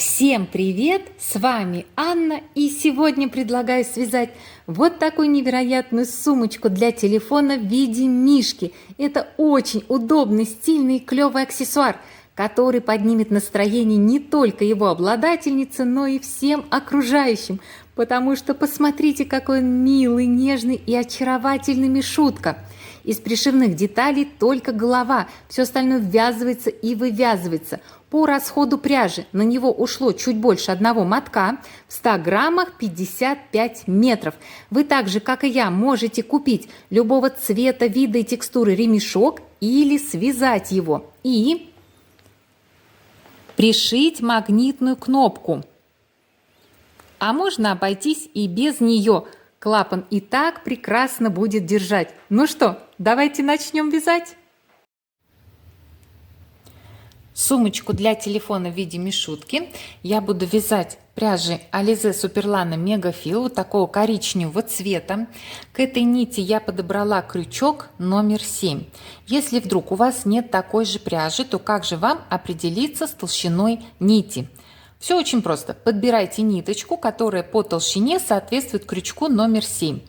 Всем привет! С вами Анна, и сегодня предлагаю связать вот такую невероятную сумочку для телефона в виде мишки. Это очень удобный, стильный и клевый аксессуар, который поднимет настроение не только его обладательнице, но и всем окружающим. Потому что посмотрите, какой он милый, нежный и очаровательный мишутка. Из пришивных деталей только голова, все остальное ввязывается и вывязывается. По расходу пряжи на него ушло чуть больше одного мотка, в 100 граммах 55 метров. Вы так же, как и я, можете купить любого цвета, вида и текстуры ремешок или связать его и пришить магнитную кнопку. А можно обойтись и без нее. Клапан и так прекрасно будет держать. Ну что, давайте начнем вязать. Сумочку для телефона в виде мишутки я буду вязать пряжей Alize Superlana Megafill вот такого коричневого цвета. К этой нити я подобрала крючок номер 7. Если вдруг у вас нет такой же пряжи, то как же вам определиться с толщиной нити? Все очень просто. Подбирайте ниточку, которая по толщине соответствует крючку номер 7.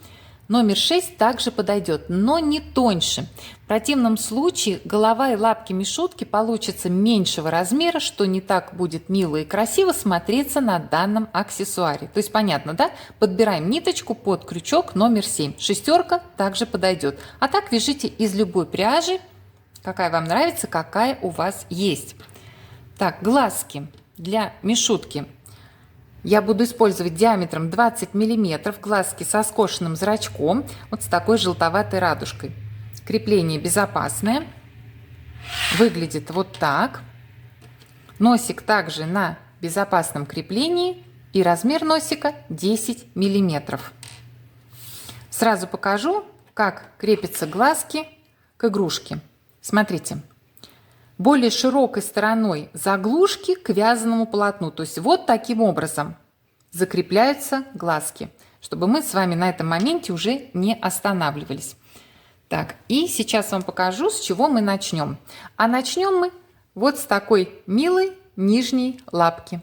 Номер 6 также подойдет, но не тоньше. В противном случае голова и лапки мишутки получатся меньшего размера, что не так будет мило и красиво смотреться на данном аксессуаре. То есть понятно, да? Подбираем ниточку под крючок номер 7. Шестерка также подойдет. А так вяжите из любой пряжи, какая вам нравится, какая у вас есть. Так, глазки для мишутки. Я буду использовать диаметром 20 мм глазки со скошенным зрачком, вот с такой желтоватой радужкой. Крепление безопасное. Выглядит вот так. Носик также на безопасном креплении. И размер носика 10 мм. Сразу покажу, как крепятся глазки к игрушке. Смотрите. Более широкой стороной заглушки к вязаному полотну. То есть вот таким образом закрепляются глазки, чтобы мы с вами на этом моменте уже не останавливались. Так, и сейчас вам покажу, с чего мы начнем. А начнем мы вот с такой милой нижней лапки.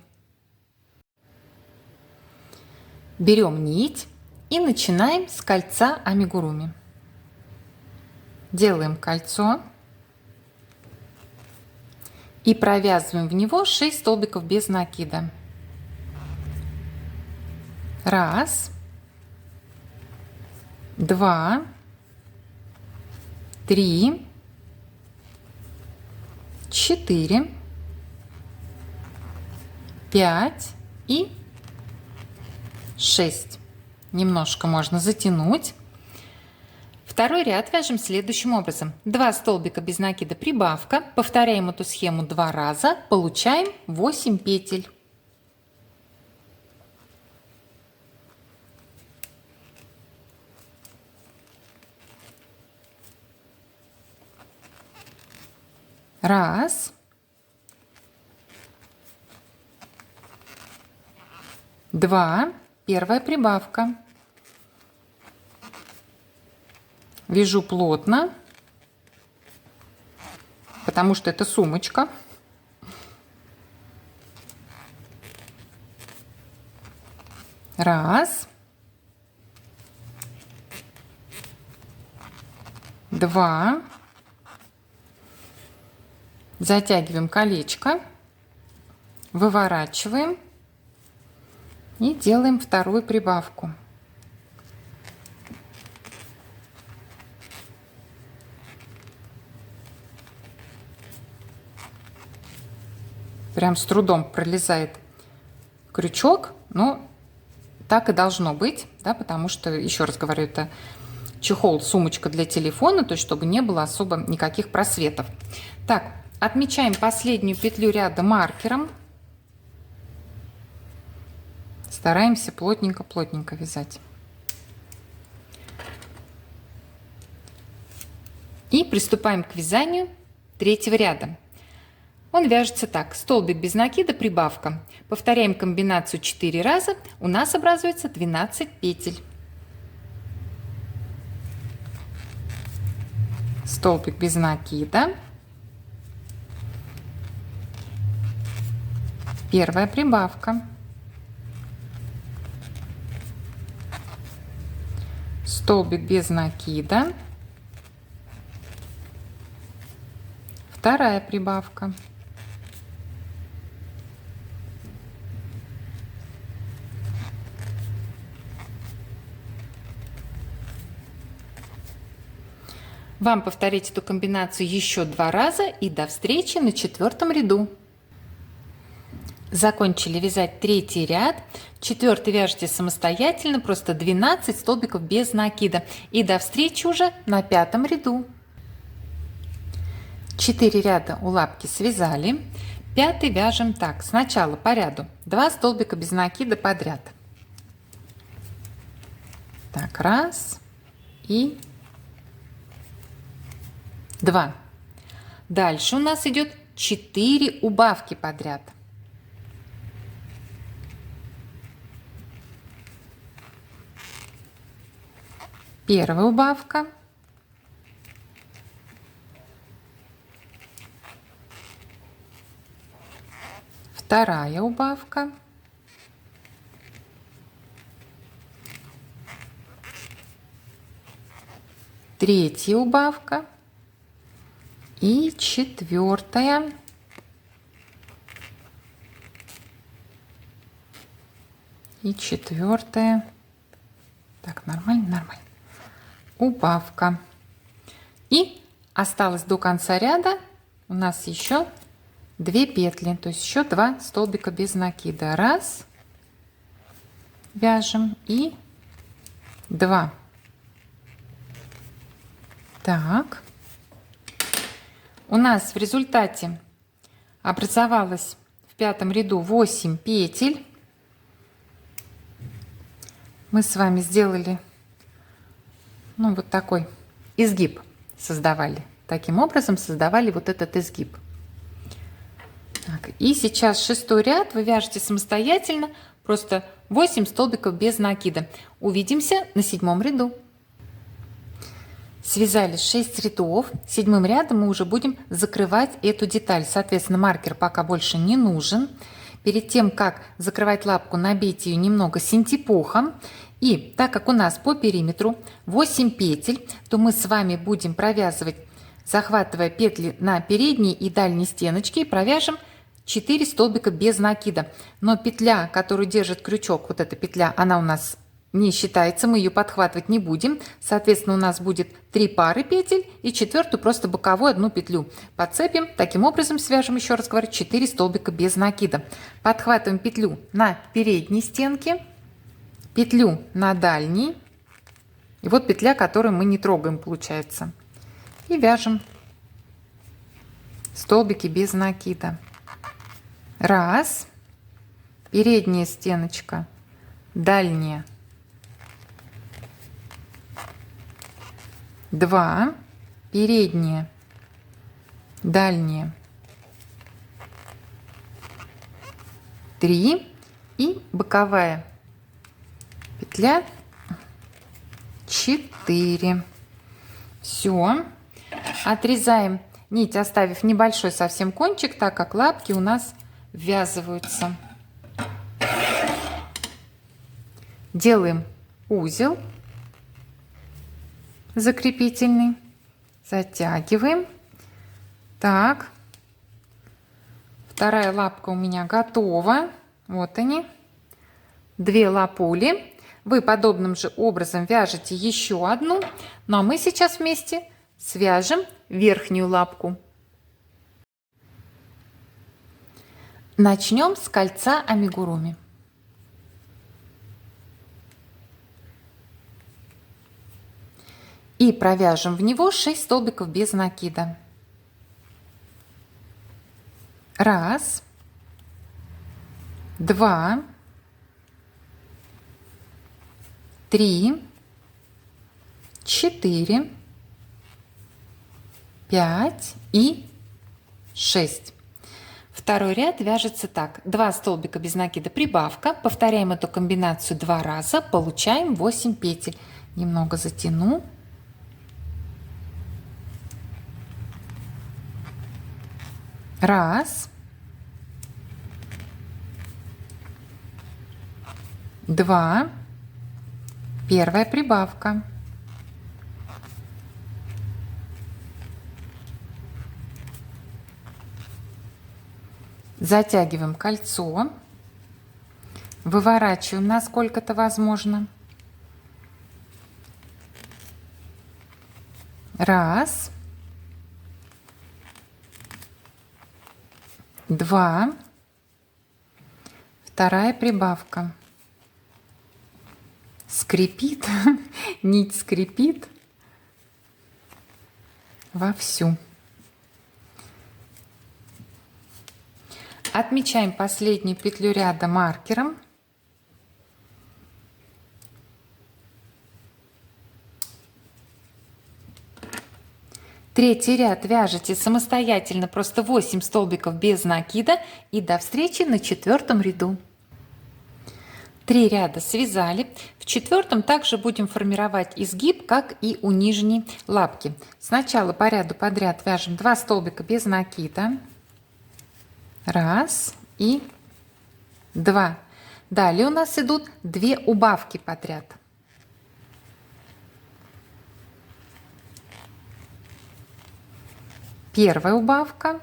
Берем нить и начинаем с кольца амигуруми. Делаем кольцо. И провязываем в него 6 столбиков без накида. 1, 2, 3, 4, 5 и 6. Немножко можно затянуть. Второй ряд вяжем следующим образом. 2 столбика без накида прибавка. Повторяем эту схему 2 раза. Получаем 8 петель. Раз. 2. Первая прибавка. Вяжу плотно, потому что это сумочка. Раз. 2. Затягиваем колечко, выворачиваем и делаем вторую прибавку. Прям с трудом пролезает крючок, но так и должно быть, да, потому что, еще раз говорю, это чехол, сумочка для телефона, то есть чтобы не было особо никаких просветов. Так, отмечаем последнюю петлю ряда маркером. Стараемся плотненько-плотненько вязать. И приступаем к вязанию третьего ряда. Он вяжется так: столбик без накида, прибавка. Повторяем комбинацию 4 раза, у нас образуется 12 петель. Столбик без накида, Первая прибавка. Столбик без накида. Вторая прибавка. Вам повторить эту комбинацию еще 2 раза и до встречи на 4 ряду. Закончили вязать 3 ряд. 4 вяжете самостоятельно, просто 12 столбиков без накида. И до встречи уже на 5 ряду. 4 ряда у лапки связали. 5 вяжем так. Сначала по ряду 2 столбика без накида подряд. Так, раз и 2. Дальше у нас идет 4 убавки подряд. Первая убавка. Вторая убавка. Третья убавка. И 4-я. И 4-я. Так, нормально. Убавка. И осталось до конца ряда у нас еще 2 петли, то есть еще 2 столбика без накида. Раз, вяжем, и 2. Так. У нас в результате образовалось в 5 ряду 8 петель. Мы с вами сделали, ну, вот такой изгиб создавали. Таким образом создавали вот этот изгиб. Так, и сейчас 6 ряд вы вяжете самостоятельно, просто 8 столбиков без накида. Увидимся на 7 ряду. Связали 6 рядов. 7 рядом мы уже будем закрывать эту деталь. Соответственно, маркер пока больше не нужен. Перед тем, как закрывать лапку, набейте ее немного синтепохом. И так как у нас по периметру 8 петель, то мы с вами будем провязывать, захватывая петли на передней и дальней стеночке, и провяжем 4 столбика без накида. Но петля, которую держит крючок, вот эта петля, она у нас не считается, мы ее подхватывать не будем. Соответственно, у нас будет 3 пары петель и 4-ю просто боковую 1 петлю подцепим. Таким образом свяжем, еще раз говорю, 4 столбика без накида. Подхватываем петлю на передней стенке, петлю на дальней. И вот петля, которую мы не трогаем, получается. И вяжем столбики без накида. Раз, передняя стеночка, дальняя. 2, передняя, дальняя. 3 и боковая петля 4. Все. Отрезаем нить, оставив небольшой совсем кончик, так как лапки у нас ввязываются. Делаем узел закрепительный, затягиваем. Так, вторая лапка у меня готова. Вот они, 2 лапули. Вы подобным же образом вяжете еще одну. Ну а мы сейчас вместе свяжем верхнюю лапку. Начнем с кольца амигуруми. И провяжем в него 6 столбиков без накида. 1, 2, 3, 4, 5 и 6. Второй ряд вяжется так: 2 столбика без накида, прибавка. Повторяем эту комбинацию 2 раза, получаем 8 петель. Немного затяну. Раз, 2, первая прибавка, затягиваем кольцо, выворачиваем насколько это возможно. Раз, два, вторая прибавка. Скрипит, нить скрипит вовсю. Отмечаем последнюю петлю ряда маркером. Третий ряд вяжете самостоятельно, просто 8 столбиков без накида, и до встречи на 4 ряду. 3 ряда связали. В 4 также будем формировать изгиб, как и у нижней лапки. Сначала по ряду подряд вяжем 2 столбика без накида. 1 и 2. Далее у нас идут 2 убавки подряд. Первая убавка.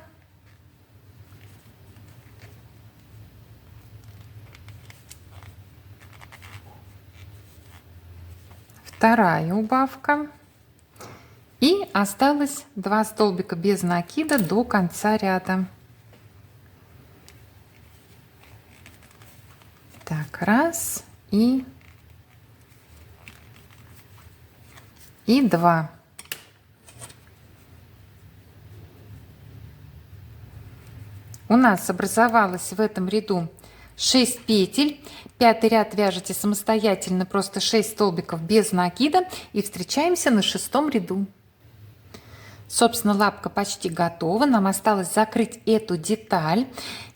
Вторая убавка. И осталось 2 столбика без накида до конца ряда. Так, 1 и 2. У нас образовалось в этом ряду 6 петель. 5-й ряд вяжете самостоятельно, просто 6 столбиков без накида, и встречаемся на 6 ряду. Собственно, лапка почти готова. Нам осталось закрыть эту деталь.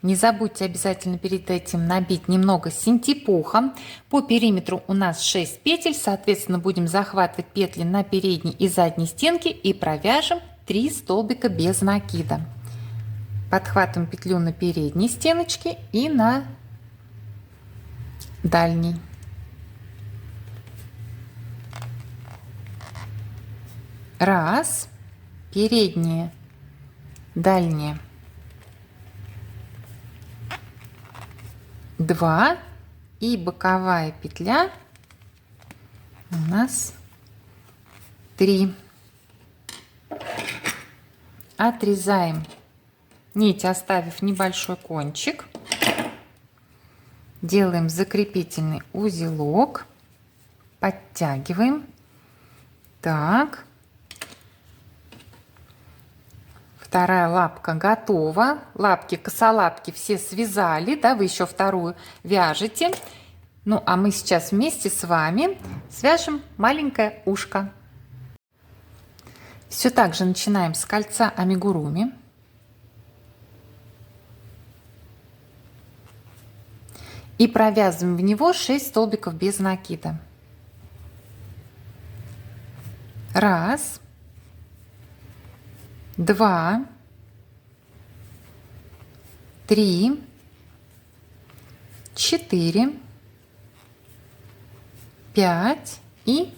Не забудьте обязательно перед этим набить немного синтепуха. По периметру у нас 6 петель, соответственно, будем захватывать петли на передней и задней стенке и провяжем 3 столбика без накида. Подхватываем петлю на передней стеночке и на дальней. Раз, передняя, дальняя. 2 и боковая петля у нас 3. Отрезаем нить, оставив небольшой кончик. Делаем закрепительный узелок, подтягиваем. Так, вторая лапка готова. Лапки, косолапки все связали, да, вы еще вторую вяжете. Ну, а мы сейчас вместе с вами свяжем маленькое ушко. Все так же начинаем с кольца амигуруми. И провязываем в него 6 столбиков без накида. 1, 2, 3, 4, 5 и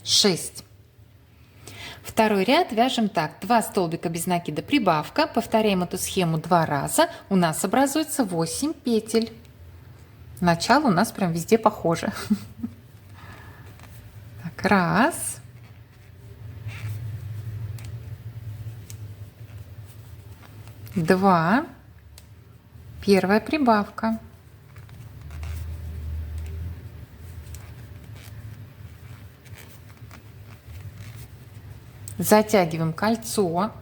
6. Второй ряд вяжем так: 2 столбика без накида, прибавка. Повторяем эту схему 2 раза. У нас образуется 8 петель. Начало у нас прям везде похоже. Так, 1, 2, первая прибавка. Затягиваем кольцо,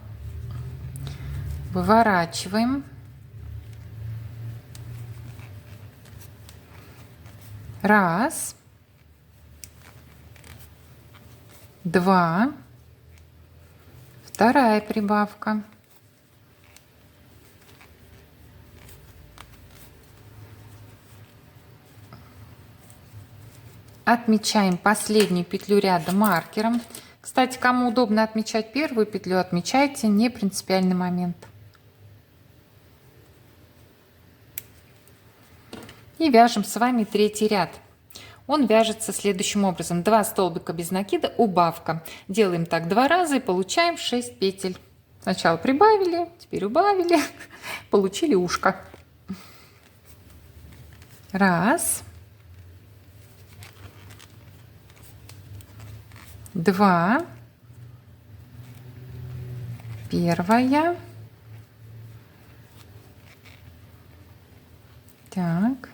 выворачиваем. 1, 2, вторая прибавка. Отмечаем последнюю петлю ряда маркером. Кстати, кому удобно отмечать первую петлю, отмечайте, не принципиальный момент. И И вяжем с вами третий ряд. Он вяжется следующим образом. 2 столбика без накида, убавка. Делаем так 2 раза и получаем 6 петель. Сначала прибавили, теперь убавили, получили ушко. Раз. 2. Первая. Так.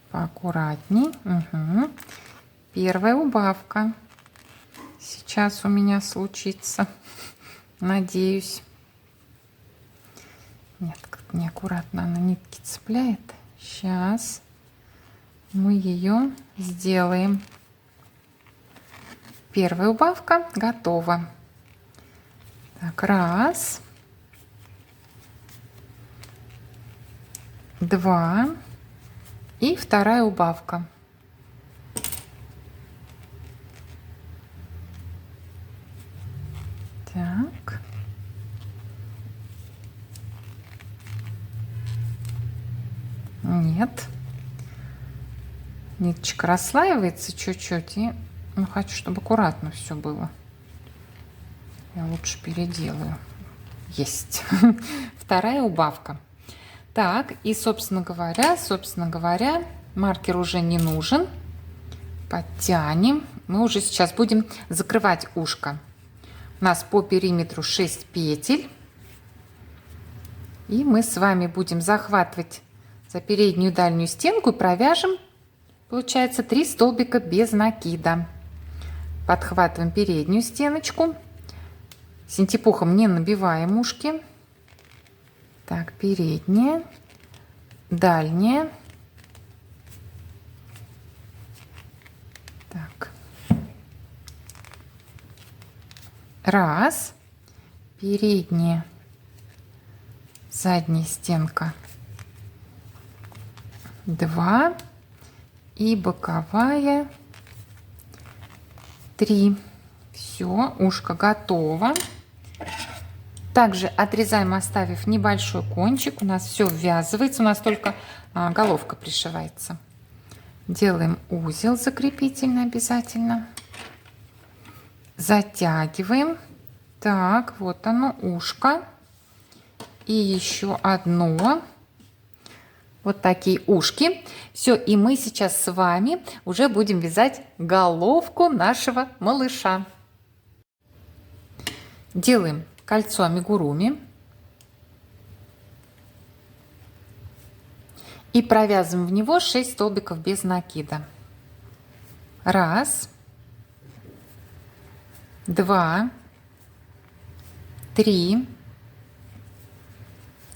Поаккуратней. Угу. Первая убавка. Сейчас у меня случится. Надеюсь. Нет, как-то неаккуратно она нитки цепляет. Сейчас мы ее сделаем. Первая убавка готова. Так, раз. 2. И вторая убавка. Так. Нет. Ниточка расслаивается чуть-чуть. И хочу, чтобы аккуратно все было. Я лучше переделаю. Есть. Вторая убавка. Так, и, собственно говоря, маркер уже не нужен. Подтянем. Мы уже сейчас будем закрывать ушко. У нас по периметру 6 петель. И мы с вами будем захватывать за переднюю и дальнюю стенку и провяжем, получается, 3 столбика без накида. Подхватываем переднюю стеночку. Синтепухом не набиваем ушки. Так, передняя, дальняя. Так. Раз. Передняя, задняя стенка. 2. И боковая. 3. Все, ушко готово. Также отрезаем, оставив небольшой кончик. У нас все ввязывается, у нас только головка пришивается. Делаем узел закрепительный обязательно. Затягиваем. Так, вот оно, ушко. И еще одно. Вот такие ушки. Все, и мы сейчас с вами уже будем вязать головку нашего малыша. Делаем кольцо амигуруми и провязываем в него 6 столбиков без накида. Раз, 2, 3,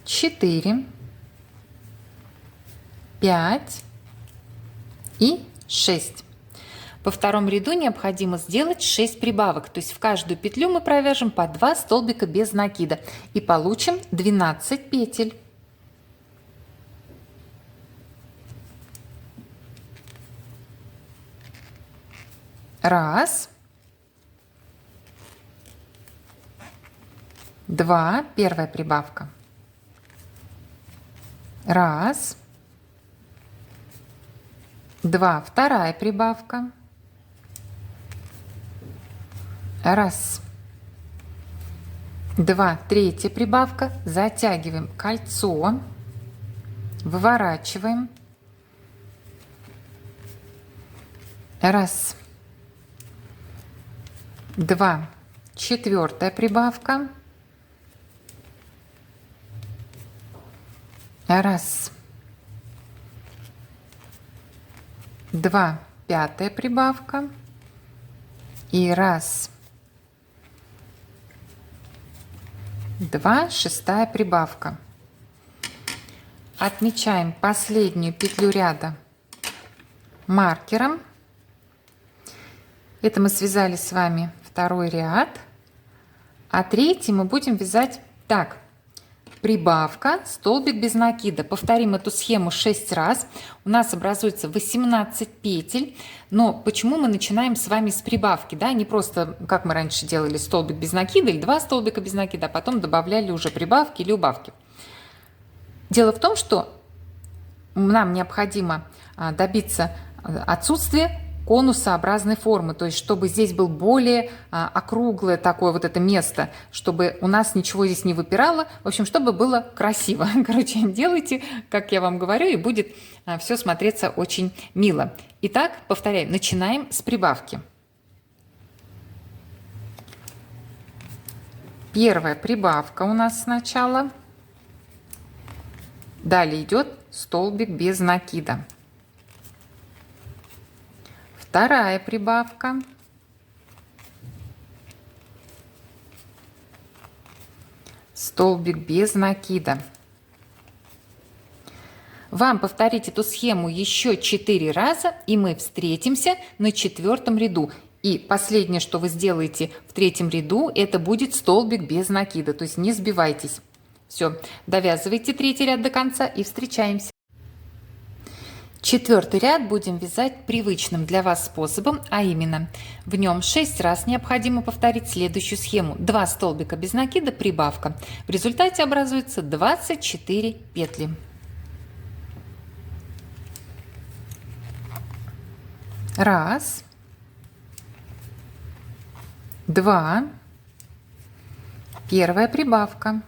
4, 5 и 6. По второму ряду необходимо сделать 6 прибавок, то есть в каждую петлю мы провяжем по 2 столбика без накида и получим 12 петель. Раз, 2, первая прибавка. Раз, 2, вторая прибавка. Раз, 2, третья прибавка. Затягиваем кольцо, выворачиваем. Раз, 2, четвертая прибавка. Раз, 2, пятая прибавка. И раз, 2, шестая прибавка. Отмечаем последнюю петлю ряда маркером. Это мы связали с вами второй ряд, а третий мы будем вязать так: прибавка, столбик без накида. Повторим эту схему 6 раз. У нас образуется 18 петель. Но почему мы начинаем с вами с прибавки? Да? Не просто, как мы раньше делали, столбик без накида или 2 столбика без накида, а потом добавляли уже прибавки или убавки. Дело в том, что нам необходимо добиться отсутствия конусообразной формы, то есть чтобы здесь был более округлое такое вот это место, чтобы у нас ничего здесь не выпирало, в общем, чтобы было красиво. Короче, делайте, как я вам говорю, и будет все смотреться очень мило. Итак, повторяем, начинаем с прибавки. Первая прибавка у нас сначала. Далее идет столбик без накида. Вторая прибавка. Столбик без накида. Вам повторить эту схему еще 4 раза, и мы встретимся на 4-м ряду. И последнее, что вы сделаете в 3-м ряду, это будет столбик без накида, то есть не сбивайтесь. Все, довязывайте 3-й ряд до конца и встречаемся. 4-й ряд будем вязать привычным для вас способом, а именно в нем 6 раз необходимо повторить следующую схему. 2 столбика без накида, прибавка. В результате образуется 24 петли. Раз, два, первая прибавка.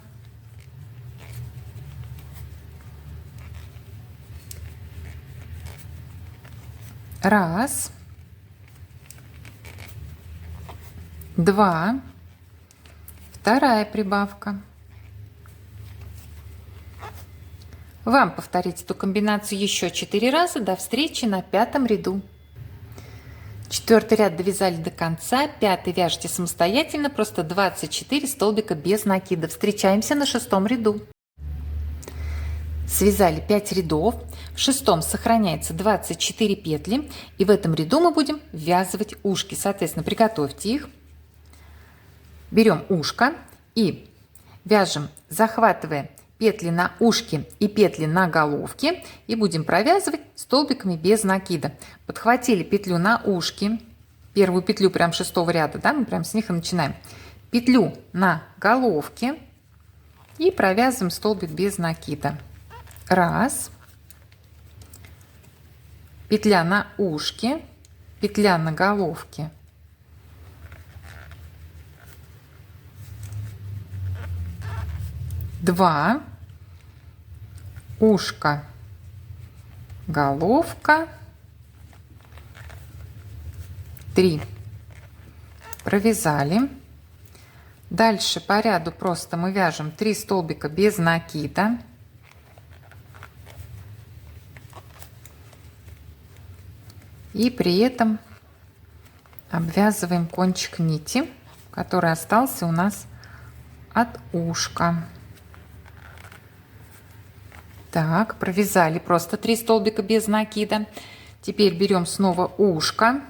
Раз, два, вторая прибавка. Вам повторить эту комбинацию еще 4 раза. До встречи на 5-м ряду. 4-й ряд довязали до конца, 5-й вяжите самостоятельно, просто 24 столбика без накида. Встречаемся на 6-м ряду. Связали 5 рядов, в 6-м сохраняется 24 петли, и в этом ряду мы будем ввязывать ушки. Соответственно, приготовьте их. Берем ушко и вяжем, захватывая петли на ушке и петли на головке, и будем провязывать столбиками без накида. Подхватили петлю на ушке, первую петлю прям 6-го ряда, да, мы прям с них и начинаем. Петлю на головке и провязываем столбик без накида. Раз, петля на ушке, петля на головке, два, ушко, головка, 3. Провязали. Дальше по ряду просто мы вяжем 3 столбика без накида. И при этом обвязываем кончик нити, который остался у нас от ушка. Так, провязали просто 3 столбика без накида. Теперь берем снова ушко,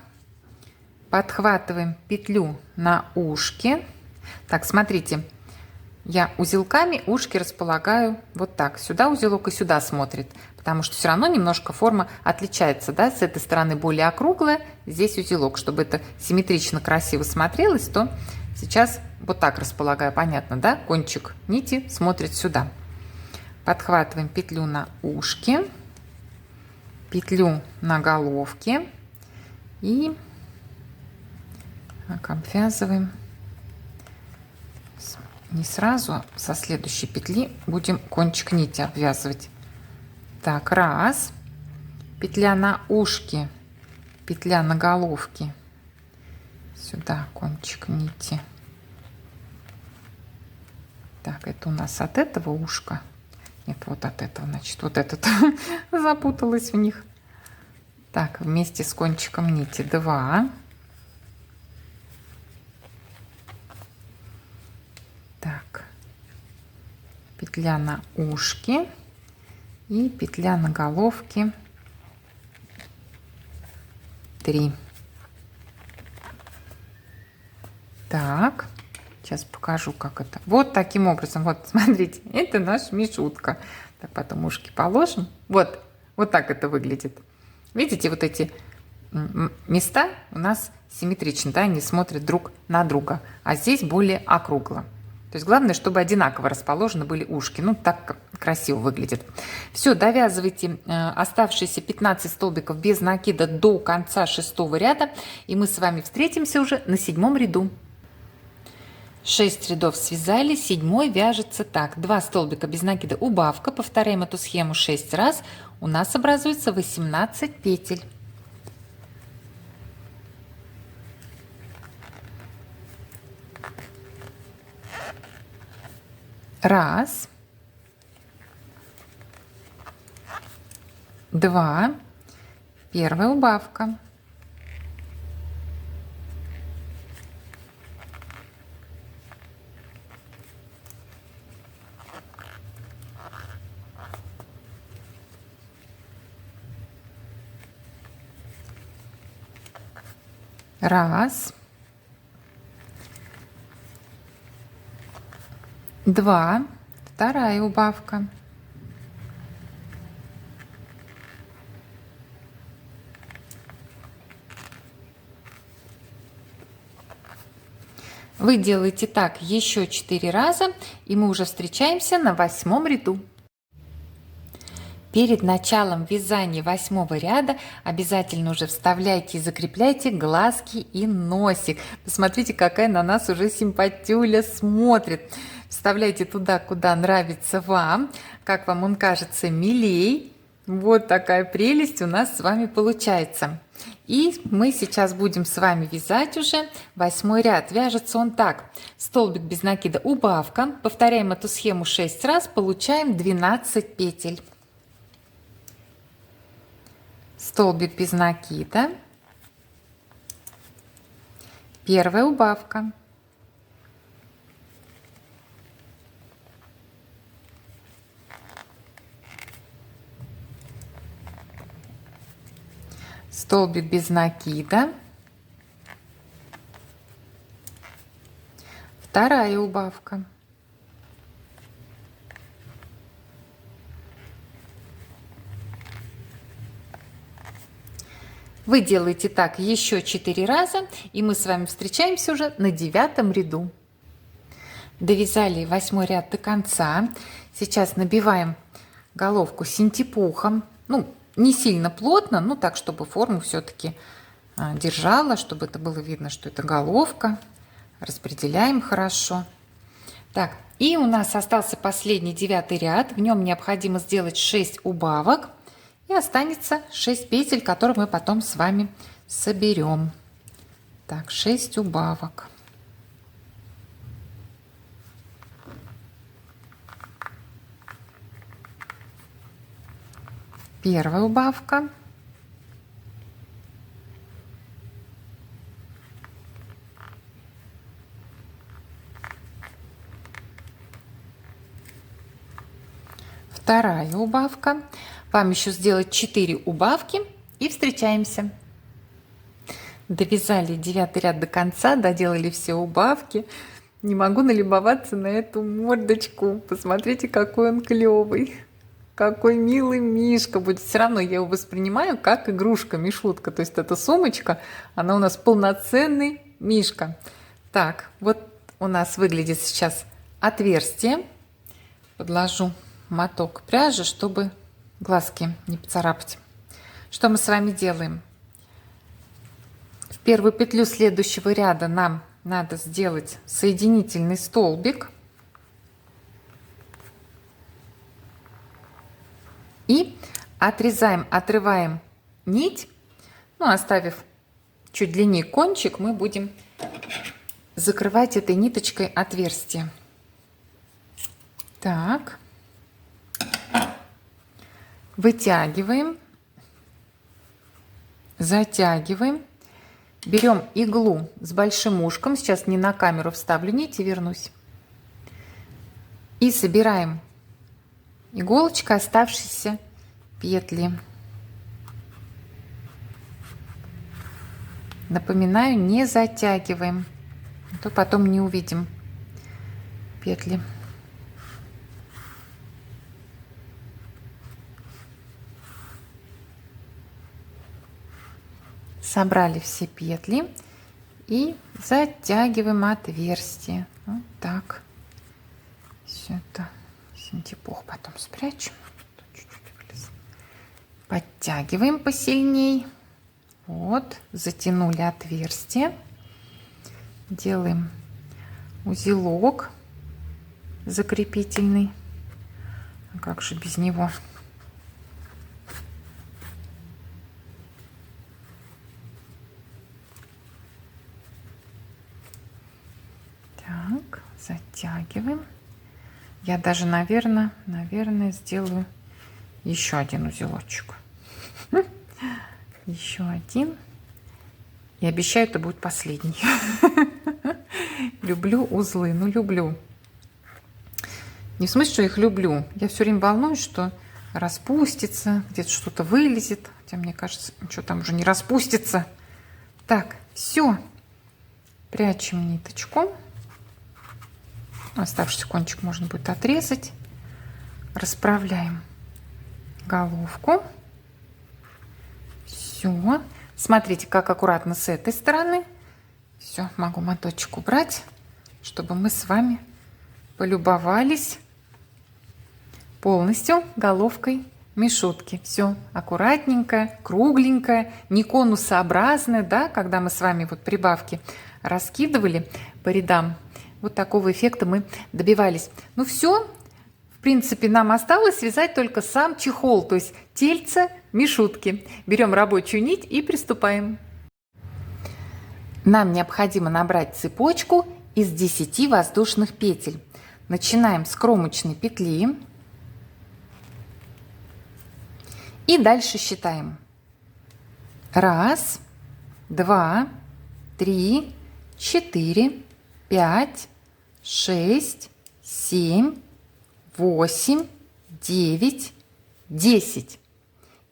подхватываем петлю на ушке. Так, смотрите, я узелками ушки располагаю вот так. Сюда узелок и сюда смотрит, потому что все равно немножко форма отличается, да, с этой стороны более округлая, здесь узелок. Чтобы это симметрично, красиво смотрелось, то сейчас вот так располагаю, понятно, да? Кончик нити смотрит сюда. Подхватываем петлю на ушке, петлю на головке и так, обвязываем. Не сразу, а со следующей петли будем кончик нити обвязывать. Так, раз, петля на ушке, петля на головке, сюда кончик нити. Так, это у нас от этого ушка. Нет, вот от этого, значит, вот этот запуталась в них. Так, вместе с кончиком нити 2. Так, петля на ушке и петля на головке 3. Так, сейчас покажу, как это. Вот таким образом. Вот, смотрите, это наша мишутка. Так, потом ушки положим. Вот, вот так это выглядит. Видите, вот эти места у нас симметричны, да, они смотрят друг на друга. А здесь более округло. То есть главное, чтобы одинаково расположены были ушки. Ну, так красиво выглядит. Все, довязывайте оставшиеся 15 столбиков без накида до конца 6-го ряда. И мы с вами встретимся уже на 7-м ряду. 6 рядов связали, 7-й вяжется так. 2 столбика без накида, убавка. Повторяем эту схему 6 раз. У нас образуется 18 петель. Раз, два, первая убавка. Раз, два, вторая убавка. Вы делаете так еще 4 раза, и мы уже встречаемся на 8-м ряду. Перед началом вязания 8-го ряда обязательно уже вставляйте и закрепляйте глазки и носик. Посмотрите, какая на нас уже симпатюля смотрит. Вставляйте туда, куда нравится вам, как вам он кажется милей. Вот такая прелесть у нас с вами получается. И мы сейчас будем с вами вязать уже 8-й ряд. Вяжется он так. Столбик без накида, убавка. Повторяем эту схему 6 раз, получаем 12 петель. Столбик без накида, первая убавка, столбик без накида, вторая убавка. Вы делаете так еще 4 раза, и мы с вами встречаемся уже на 9-м ряду. Довязали 8-й ряд до конца. Сейчас набиваем головку синтепухом. Ну, не сильно плотно, но так, чтобы форму все-таки держала, чтобы это было видно, что это головка. Распределяем хорошо. Так, и у нас остался последний 9-й ряд. В нем необходимо сделать 6 убавок. И останется 6 петель, которые мы потом с вами соберем. Так, 6 убавок. Первая убавка. Вторая убавка. Вам еще сделать 4 убавки и встречаемся. Довязали 9-й ряд до конца, доделали все убавки. Не могу налюбоваться на эту мордочку. Посмотрите, какой он клевый. Какой милый мишка будет. Все равно я его воспринимаю как игрушка, мишутка. То есть эта сумочка, она у нас полноценный мишка. Так, вот у нас выглядит сейчас отверстие. Подложу моток пряжи, чтобы глазки не поцарапать. Что мы с вами делаем? В первую петлю следующего ряда нам надо сделать соединительный столбик и отрываем нить, ну, оставив чуть длиннее кончик, мы будем закрывать этой ниточкой отверстие. Так. Вытягиваем, затягиваем, берем иглу с большим ушком, сейчас не на камеру вставлю нить и вернусь, и собираем иголочкой оставшиеся петли. Напоминаю, не затягиваем, а то потом не увидим петли. Собрали все петли и затягиваем отверстие. Вот так. Все это синтепох потом спрячем. Подтягиваем посильней. Вот, затянули отверстие. Делаем узелок закрепительный. А как же без него? Так, затягиваем. Я даже, наверное, сделаю еще один узелочек. Еще один. И обещаю, это будет последний. Люблю узлы, ну люблю. Не в смысле, что их люблю. Я все время волнуюсь, что распустится, где-то что-то вылезет. Хотя мне кажется, ничего там уже не распустится. Так, все. Прячем ниточку. Оставшийся кончик можно будет отрезать. Расправляем головку. Все. Смотрите, как аккуратно с этой стороны. Все, могу моточек убрать, чтобы мы с вами полюбовались полностью головкой мишутки. Все аккуратненькое, кругленькое, не конусообразное, да, когда мы с вами вот прибавки раскидывали по рядам. Вот такого эффекта мы добивались. Ну все, в принципе, нам осталось связать только сам чехол, то есть тельце мишутки. Берем рабочую нить и приступаем. Нам необходимо набрать цепочку из 10 воздушных петель. Начинаем с кромочной петли. И дальше считаем. 1, 2, 3, 4, 5, 6, 7, 8, 9, 10.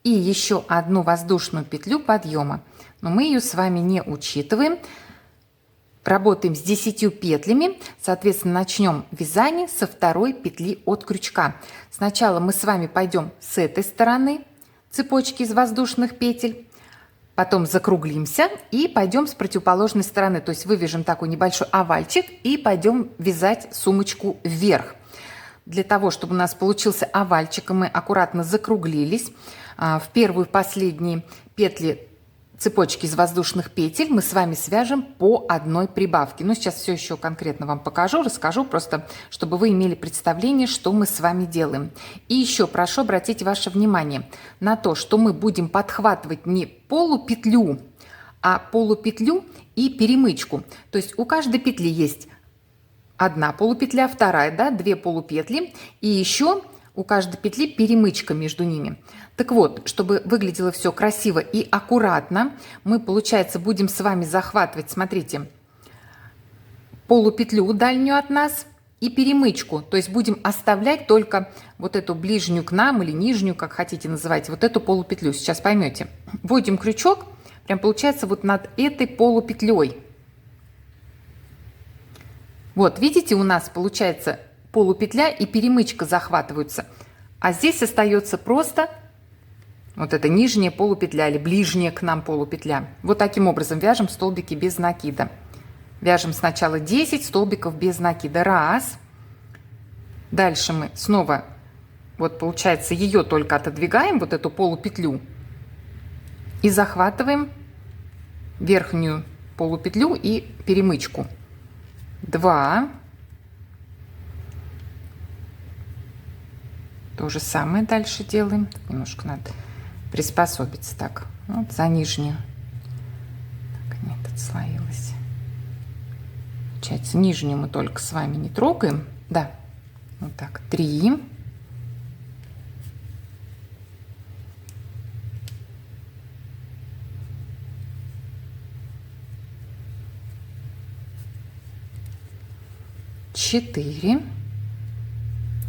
И еще одну воздушную петлю подъема. Но мы ее с вами не учитываем. Работаем с 10 петлями. Соответственно, начнем вязание со второй петли от крючка. Сначала мы с вами пойдем с этой стороны цепочки из воздушных петель. Потом закруглимся и пойдем с противоположной стороны. То есть вывяжем такой небольшой овальчик и пойдем вязать сумочку вверх. Для того, чтобы у нас получился овальчик, мы аккуратно закруглились. В первую и последние петли цепочки из воздушных петель мы с вами свяжем по одной прибавке. Ну, сейчас все еще конкретно вам покажу, расскажу, просто чтобы вы имели представление, что мы с вами делаем. И еще прошу обратить ваше внимание на то, что мы будем подхватывать не полупетлю, а полупетлю и перемычку. То есть у каждой петли есть одна полупетля, вторая, да, 2 полупетли, и еще у каждой петли перемычка между ними. Так вот, чтобы выглядело все красиво и аккуратно, мы, получается, будем с вами захватывать, смотрите, полупетлю дальнюю от нас и перемычку. То есть будем оставлять только вот эту ближнюю к нам или нижнюю, как хотите называть, вот эту полупетлю. Сейчас поймете. Вводим крючок, прям получается вот над этой полупетлей. Вот, видите, у нас получается полупетля и перемычка захватываются. А здесь остается просто вот эта нижняя полупетля или ближняя к нам полупетля. Вот таким образом вяжем столбики без накида. Вяжем сначала 10 столбиков без накида. 1. Дальше мы снова, вот получается, ее только отодвигаем, вот эту полупетлю, и захватываем верхнюю полупетлю и перемычку. 2. То же самое дальше делаем. Немножко надо приспособиться. Так, вот за нижнюю. Так, нет, отслоилась. Получается, нижнюю мы только с вами не трогаем. Да, вот так. 3. 4.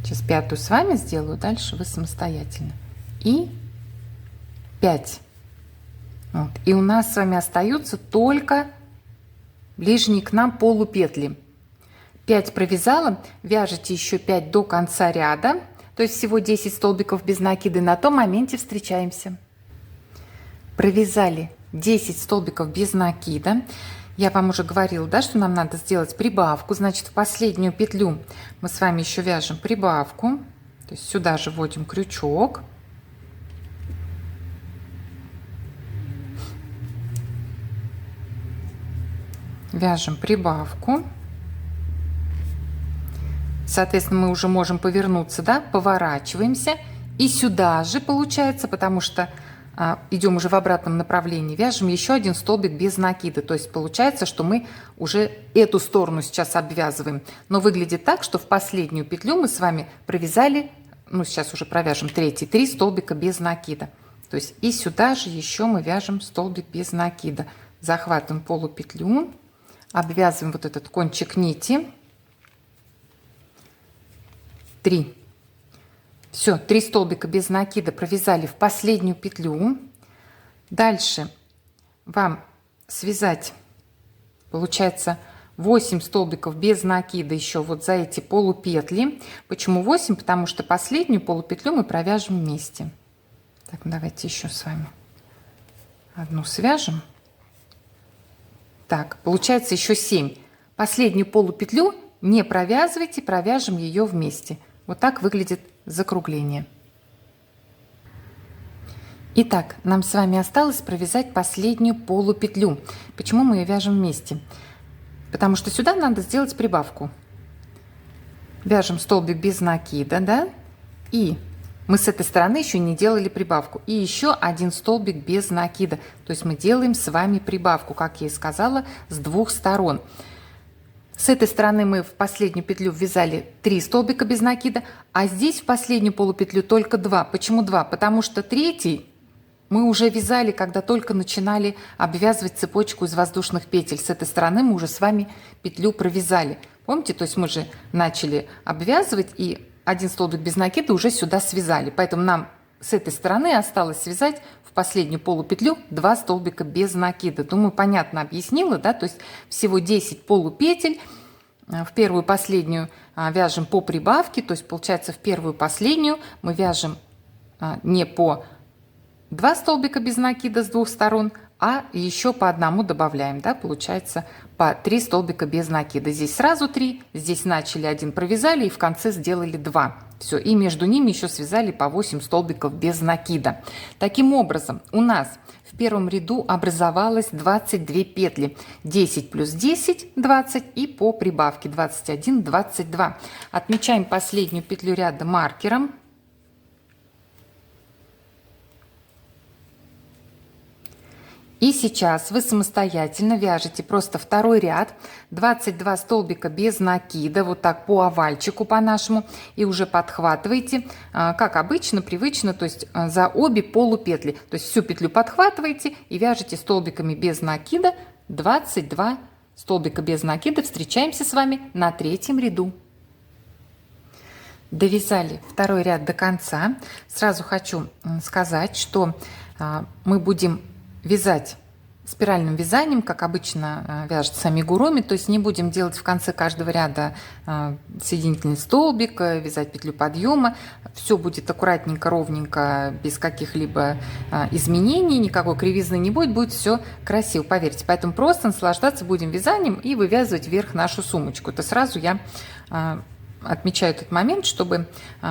Сейчас 5 с вами сделаю, дальше вы самостоятельно. И 5. Вот. И у нас с вами остаются только ближние к нам полупетли. 5 провязала, вяжете еще 5 до конца ряда, то есть всего 10 столбиков без накида. На том моменте встречаемся. Провязали 10 столбиков без накида. Я вам уже говорила, да, что нам надо сделать прибавку. Значит, в последнюю петлю мы с вами еще вяжем прибавку. То есть сюда же вводим крючок. Вяжем прибавку. Соответственно, мы уже можем повернуться, да, поворачиваемся. И сюда же получается, потому что идем уже в обратном направлении, вяжем еще один столбик без накида. То есть получается, что мы уже эту сторону сейчас обвязываем. Но выглядит так, что в последнюю петлю мы с вами провязали, ну сейчас уже провяжем третий, 3 столбика без накида. То есть и сюда же еще мы вяжем столбик без накида. Захватываем полупетлю, обвязываем вот этот кончик нити. 3. Все, 3 столбика без накида провязали в последнюю петлю. Дальше вам связать, получается, 8 столбиков без накида еще вот за эти полупетли. Почему 8? Потому что последнюю полупетлю мы провяжем вместе. Так, давайте еще с вами одну свяжем. Так, получается еще 7. Последнюю полупетлю не провязывайте, провяжем ее вместе. Вот так выглядит закругление. Итак, нам с вами осталось провязать последнюю полупетлю. Почему мы ее вяжем вместе? Потому что сюда надо сделать прибавку. Вяжем столбик без накида, да? И мы с этой стороны еще не делали прибавку. И еще один столбик без накида. То есть мы делаем с вами прибавку, как я и сказала, с 2 сторон. С этой стороны мы в последнюю петлю ввязали 3 столбика без накида, а здесь в последнюю полупетлю только 2. Почему 2? Потому что третий мы уже вязали, когда только начинали обвязывать цепочку из воздушных петель. С этой стороны мы уже с вами петлю провязали. Помните, то есть мы же начали обвязывать и один столбик без накида уже сюда связали. Поэтому нам с этой стороны осталось связать в последнюю полупетлю 2 столбика без накида. Думаю, понятно объяснила, да? То есть всего 10 полупетель. В первую и последнюю вяжем по прибавке. То есть получается в первую и последнюю мы вяжем не по 2 столбика без накида с 2 сторон, а еще по одному добавляем, да, получается по 3 столбика без накида. Здесь сразу 3, здесь начали 1, провязали и в конце сделали 2. Все, и между ними еще связали по 8 столбиков без накида. Таким образом, у нас в первом ряду образовалось 22 петли. 10 плюс 10, 20 и по прибавке 21, 22. Отмечаем последнюю петлю ряда маркером. И сейчас вы самостоятельно вяжете просто второй ряд, 22 столбика без накида, вот так по овальчику по нашему, и уже подхватываете, как обычно, привычно, то есть за обе полупетли. То есть всю петлю подхватываете и вяжете столбиками без накида 22 столбика без накида. Встречаемся с вами на третьем ряду. Довязали второй ряд до конца. Сразу хочу сказать, что мы будем вязать спиральным вязанием, как обычно вяжется амигуруми, то есть не будем делать в конце каждого ряда соединительный столбик, вязать петлю подъема. Все будет аккуратненько, ровненько, без каких-либо изменений, никакой кривизны не будет, будет все красиво, поверьте. Поэтому просто наслаждаться будем вязанием и вывязывать вверх нашу сумочку. Это сразу я отмечаю этот момент, чтобы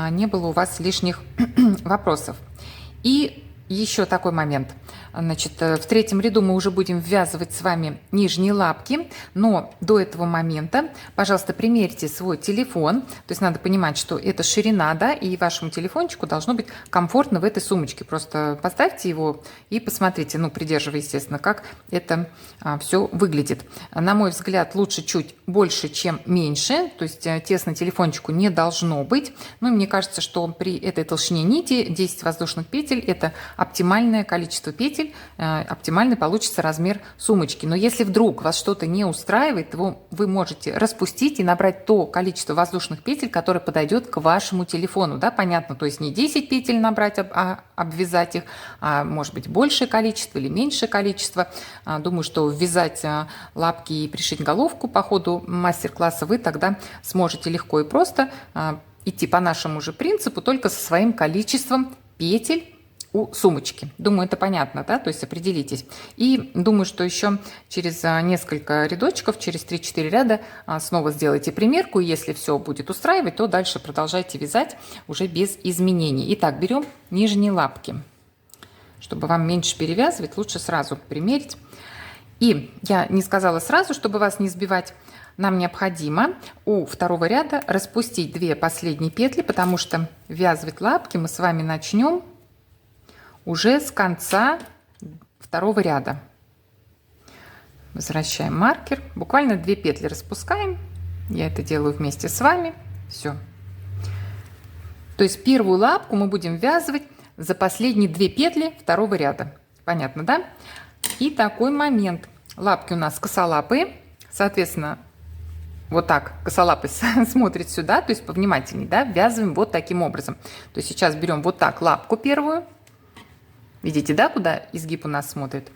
не было у вас лишних вопросов. И еще такой момент. Значит, в третьем ряду мы уже будем ввязывать с вами нижние лапки, но до этого момента, пожалуйста, примерьте свой телефон. То есть надо понимать, что это ширина, да, и вашему телефончику должно быть комфортно в этой сумочке. Просто поставьте его и посмотрите, ну, придерживая, естественно, как это все выглядит. На мой взгляд, лучше чуть больше, чем меньше, то есть тесно телефончику не должно быть. Ну, и мне кажется, что при этой толщине нити 10 воздушных петель – это оптимальное количество петель, оптимальный получится размер сумочки. Но если вдруг вас что-то не устраивает, то вы можете распустить и набрать то количество воздушных петель, которое подойдет к вашему телефону. Да, понятно, то есть не 10 петель набрать, обвязать их, а может быть большее количество или меньшее количество. Думаю, что ввязать лапки и пришить головку по ходу мастер-класса вы тогда сможете легко и просто идти по нашему же принципу, только со своим количеством петель, у сумочки. Думаю, это понятно, да? То есть определитесь. И думаю, что еще через несколько рядочков, через 3-4 ряда снова сделайте примерку. И если все будет устраивать, то дальше продолжайте вязать уже без изменений. Итак, берем нижние лапки. Чтобы вам меньше перевязывать, лучше сразу примерить. И я не сказала сразу, чтобы вас не сбивать, нам необходимо у второго ряда распустить 2 последние петли, потому что ввязывать лапки мы с вами начнем уже с конца второго ряда. Возвращаем маркер, буквально 2 петли распускаем. Я это делаю вместе с вами. Все. То есть первую лапку мы будем ввязывать за последние 2 петли второго ряда. Понятно, да? И такой момент. Лапки у нас косолапые, соответственно, вот так косолапость смотрит сюда, то есть повнимательней, да, ввязываем вот таким образом. То есть сейчас берем вот так лапку первую, видите, да, куда изгиб у нас смотрит,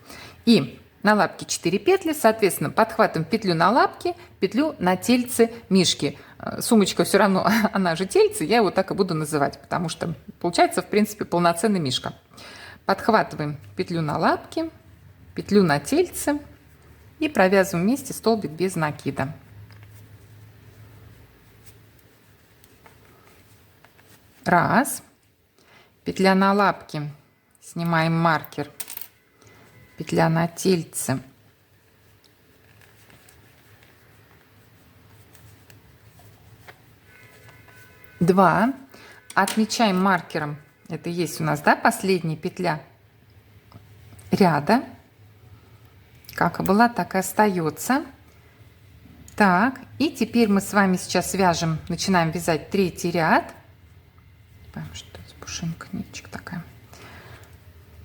и на лапке 4 петли, соответственно, подхватываем петлю на лапке, петлю на тельце мишки. Сумочка все равно, она же тельце, я его так и буду называть, потому что получается, в принципе, полноценный мишка. Подхватываем петлю на лапке, петлю на тельце и провязываем вместе столбик без накида. Раз, петля на лапке, снимаем маркер, петля на тельце, два, отмечаем маркером, это есть у нас, да, последняя петля ряда, как и была, так и остается. Так, и теперь мы с вами сейчас вяжем, начинаем вязать 3-й ряд. Что это, пушинка, ниточка такая.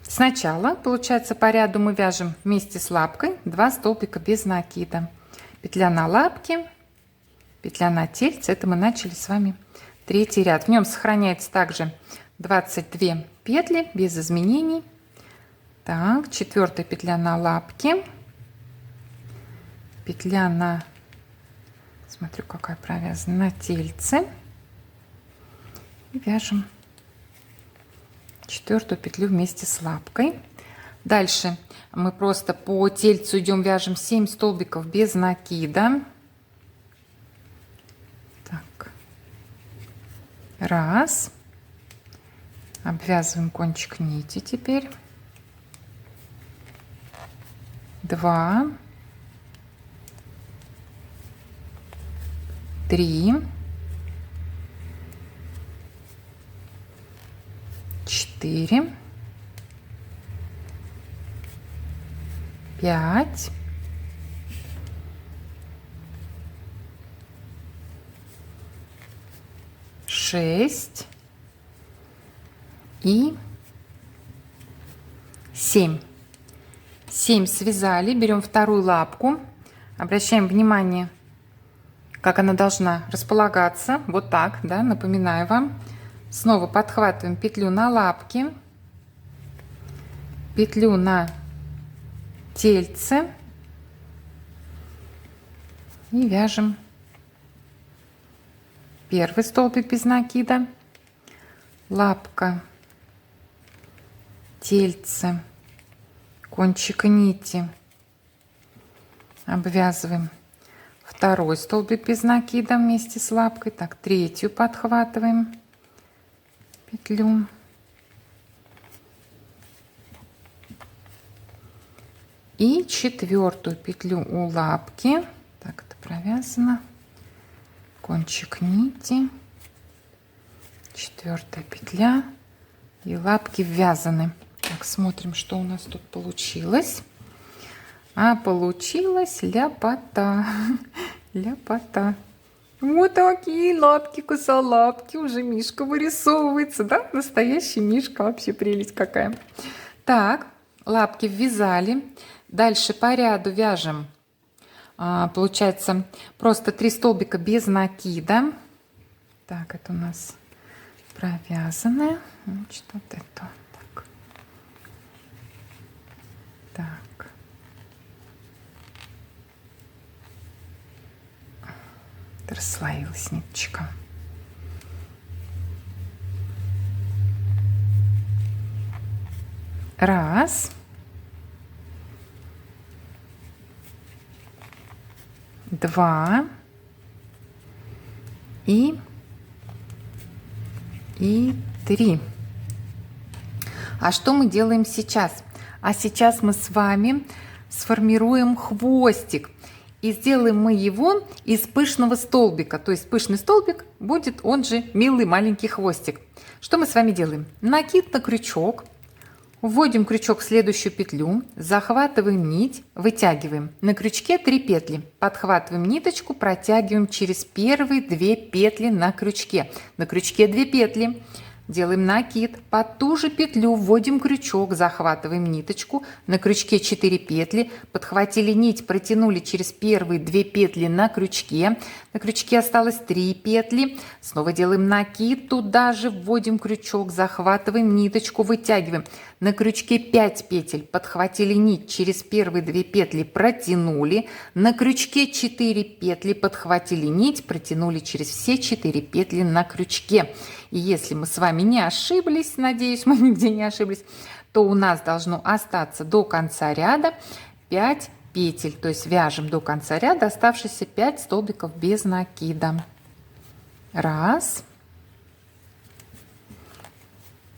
Сначала, получается, по ряду мы вяжем вместе с лапкой 2 столбика без накида. Петля на лапке, петля на тельце. Это мы начали с вами 3-й ряд. В нем сохраняется также 22 петли без изменений. Так, 4-я петля на лапке, петля на, смотрю, какая провязана, на тельце. И вяжем 4-ю петлю вместе с лапкой. Дальше мы просто по тельцу идем, вяжем 7 столбиков без накида. Так. Раз. Обвязываем кончик нити теперь. 2. 3. 4, 5, 6 и 7. 7 связали, берем вторую лапку, обращаем внимание, как она должна располагаться, вот так, да, напоминаю вам. Снова подхватываем петлю на лапке, петлю на тельце и вяжем первый столбик без накида, лапка, тельце, кончик нити, обвязываем второй столбик без накида вместе с лапкой, так, 3-ю подхватываем петлю, и 4-ю петлю у лапки, так, это провязано, кончик нити, 4-я петля и лапки ввязаны. Так, смотрим, что у нас тут получилось. А получилась ляпота. Ляпота. Вот такие лапки, косолапки. Уже мишка вырисовывается, да? Настоящий мишка. Вообще прелесть какая. Так, лапки ввязали. Дальше по ряду вяжем. Получается просто 3 столбика без накида. Так, это у нас провязанное. Значит, вот это. Так. Так. Расслоилась ниточка. Раз. Два. И 3. А что мы делаем сейчас? А сейчас мы с вами сформируем хвостик. И сделаем мы его из пышного столбика. То есть пышный столбик будет он же милый маленький хвостик. Что мы с вами делаем? Накид на крючок. Вводим крючок в следующую петлю, захватываем нить, вытягиваем. На крючке 3 петли. Подхватываем ниточку, протягиваем через первые 2 петли на крючке. На крючке 2 петли. Делаем накид, под ту же петлю вводим крючок, захватываем ниточку, на крючке 4 петли, подхватили нить, протянули через первые 2 петли на крючке осталось 3 петли, снова делаем накид, туда же вводим крючок, захватываем ниточку, вытягиваем, на крючке 5 петель, подхватили нить, через первые 2 петли протянули, на крючке 4 петли, подхватили нить, протянули через все 4 петли на крючке. И если мы с вами не ошиблись, надеюсь, мы нигде не ошиблись, то у нас должно остаться до конца ряда 5 петель. То есть вяжем до конца ряда оставшиеся 5 столбиков без накида. Раз.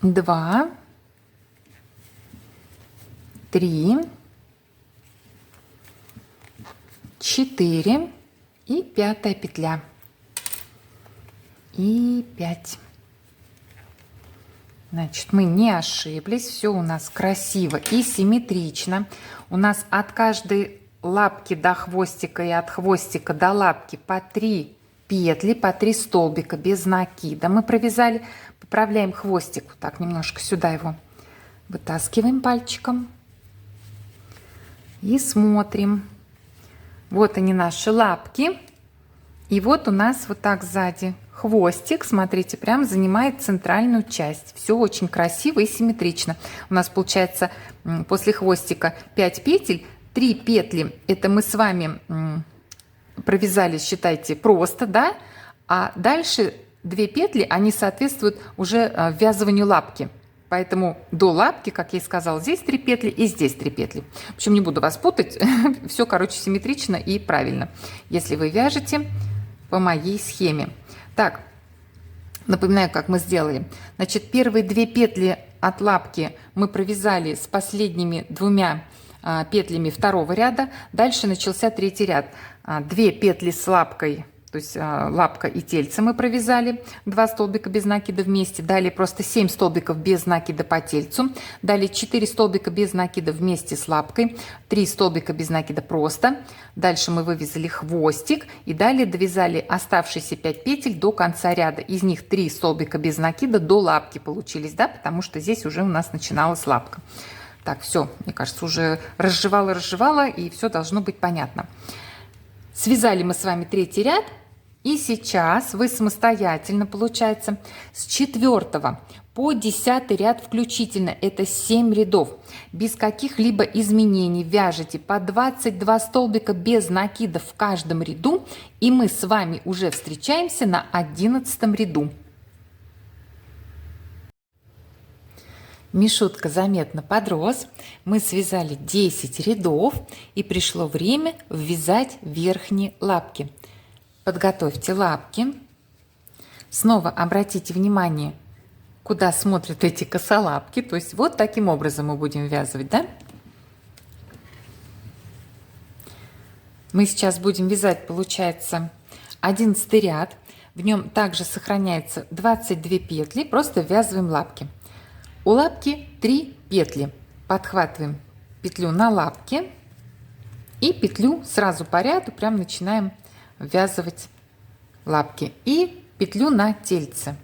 Два. Три. 4. И 5-я петля. И 5. Значит, мы не ошиблись, все у нас красиво и симметрично. У нас от каждой лапки до хвостика и от хвостика до лапки по 3 петли, по 3 столбика без накида мы провязали. Поправляем хвостик, вот так немножко сюда его вытаскиваем пальчиком и смотрим. Вот они наши лапки. И вот у нас вот так сзади хвостик, смотрите, прям занимает центральную часть. Все очень красиво и симметрично. У нас получается после хвостика 5 петель, 3 петли. Это мы с вами провязали, считайте, просто, да? А дальше 2 петли, они соответствуют уже ввязыванию лапки. Поэтому до лапки, как я и сказала, здесь 3 петли и здесь 3 петли. В общем, не буду вас путать. Все, короче, симметрично и правильно, если вы вяжете по моей схеме. Так, напоминаю, как мы сделали. Значит, первые 2 петли от лапки мы провязали с последними 2 петлями 2-го ряда. Дальше начался 3-й ряд. 2 петли с лапкой, то есть лапка и тельце мы провязали, 2 столбика без накида вместе. Далее просто 7 столбиков без накида по тельцу. Далее 4 столбика без накида вместе с лапкой, 3 столбика без накида просто. Дальше мы вывязали хвостик и далее довязали оставшиеся 5 петель до конца ряда. Из них 3 столбика без накида до лапки получились, да, потому что здесь уже у нас начиналась лапка. Так, все, мне кажется, уже разжевала, и все должно быть понятно. Связали мы с вами 3-й ряд. И сейчас вы самостоятельно, получается, с 4 по 10 ряд включительно, это 7 рядов, без каких-либо изменений вяжете по 22 столбика без накида в каждом ряду, и мы с вами уже встречаемся на 11 ряду. Мишутка заметно подрос, мы связали 10 рядов, и пришло время ввязать верхние лапки. Подготовьте лапки. Снова обратите внимание, куда смотрят эти косолапки. То есть вот таким образом мы будем ввязывать, да? Мы сейчас будем вязать, получается, 11 ряд. В нем также сохраняется 22 петли. Просто ввязываем лапки. У лапки 3 петли. Подхватываем петлю на лапке и петлю сразу по ряду прям начинаем ввязывать лапки и петлю на тельце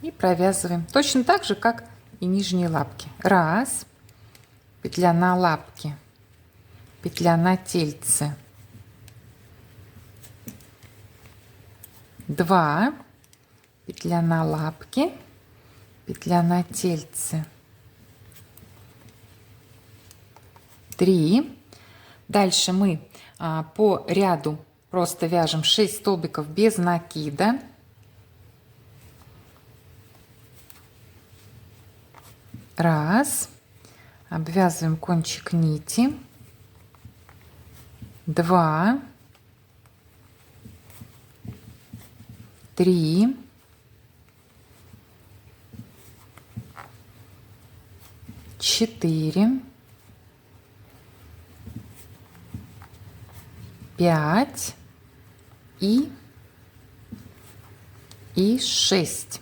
и провязываем точно так же, как и нижние лапки. Раз, петля на лапке, петля на тельце, 2, петля на лапке, петля на тельце, 3. Дальше мы по ряду просто вяжем 6 столбиков без накида. Раз. Обвязываем кончик нити. 2, 3, 4, 5 и 6.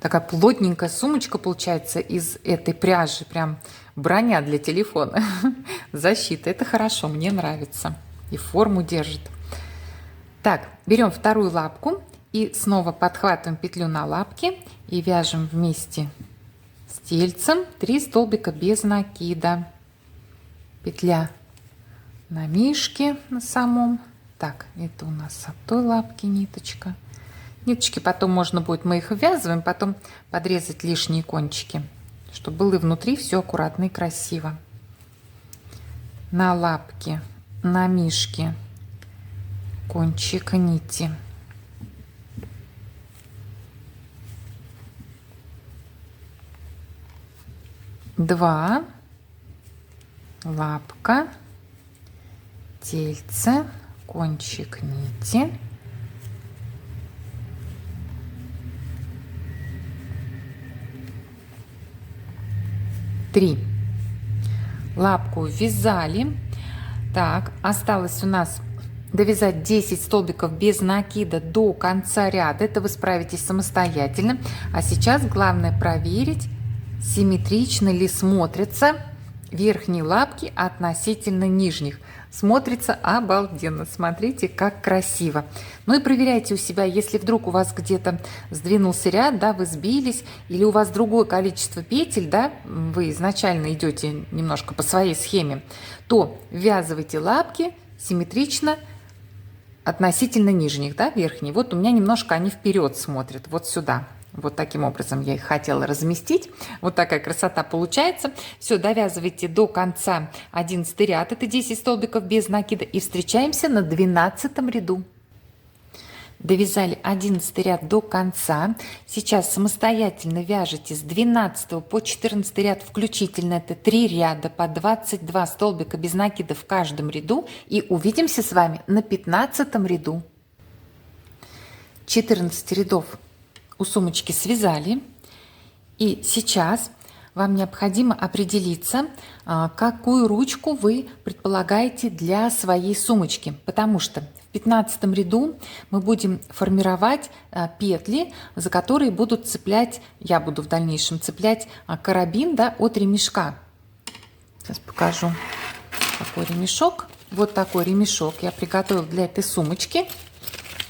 Такая плотненькая сумочка получается из этой пряжи. Прям броня для телефона. Защита. Это хорошо, мне нравится. И форму держит. Так, берем вторую лапку и снова подхватываем петлю на лапке и вяжем вместе с тельцем 3 столбика без накида. Петля на мишке на самом. Так, это у нас от той лапки ниточка. Ниточки потом можно будет, мы их ввязываем, потом подрезать лишние кончики, чтобы было внутри все аккуратно и красиво. На лапке, на мишке кончик нити. Два, лапка, тельце, кончик нити. 3. Лапку ввязали. Так, осталось у нас довязать 10 столбиков без накида до конца ряда. Это вы справитесь самостоятельно. А сейчас главное проверить, симметрично ли смотрятся верхние лапки относительно нижних. Смотрится обалденно. Смотрите, как красиво. Ну и проверяйте у себя, если вдруг у вас где-то сдвинулся ряд, да, вы сбились, или у вас другое количество петель, да, вы изначально идете немножко по своей схеме, то ввязывайте лапки симметрично относительно нижних, да, верхние. Вот у меня немножко они вперед смотрят, вот сюда. Вот таким образом я их хотела разместить. Вот такая красота получается. Все, довязывайте до конца 11 ряд. Это 10 столбиков без накида. И встречаемся на 12 ряду. Довязали 11 ряд до конца. Сейчас самостоятельно вяжете с 12 по 14 ряд включительно. Это 3 ряда по 22 столбика без накида в каждом ряду. И увидимся с вами на 15 ряду. 14 рядов у сумочки связали, и сейчас вам необходимо определиться, какую ручку вы предполагаете для своей сумочки, потому что в 15 ряду мы будем формировать петли, за которые будут цеплять, я буду в дальнейшем цеплять карабин, да, от ремешка. Сейчас покажу, какой ремешок. Вот такой ремешок я приготовила для этой сумочки.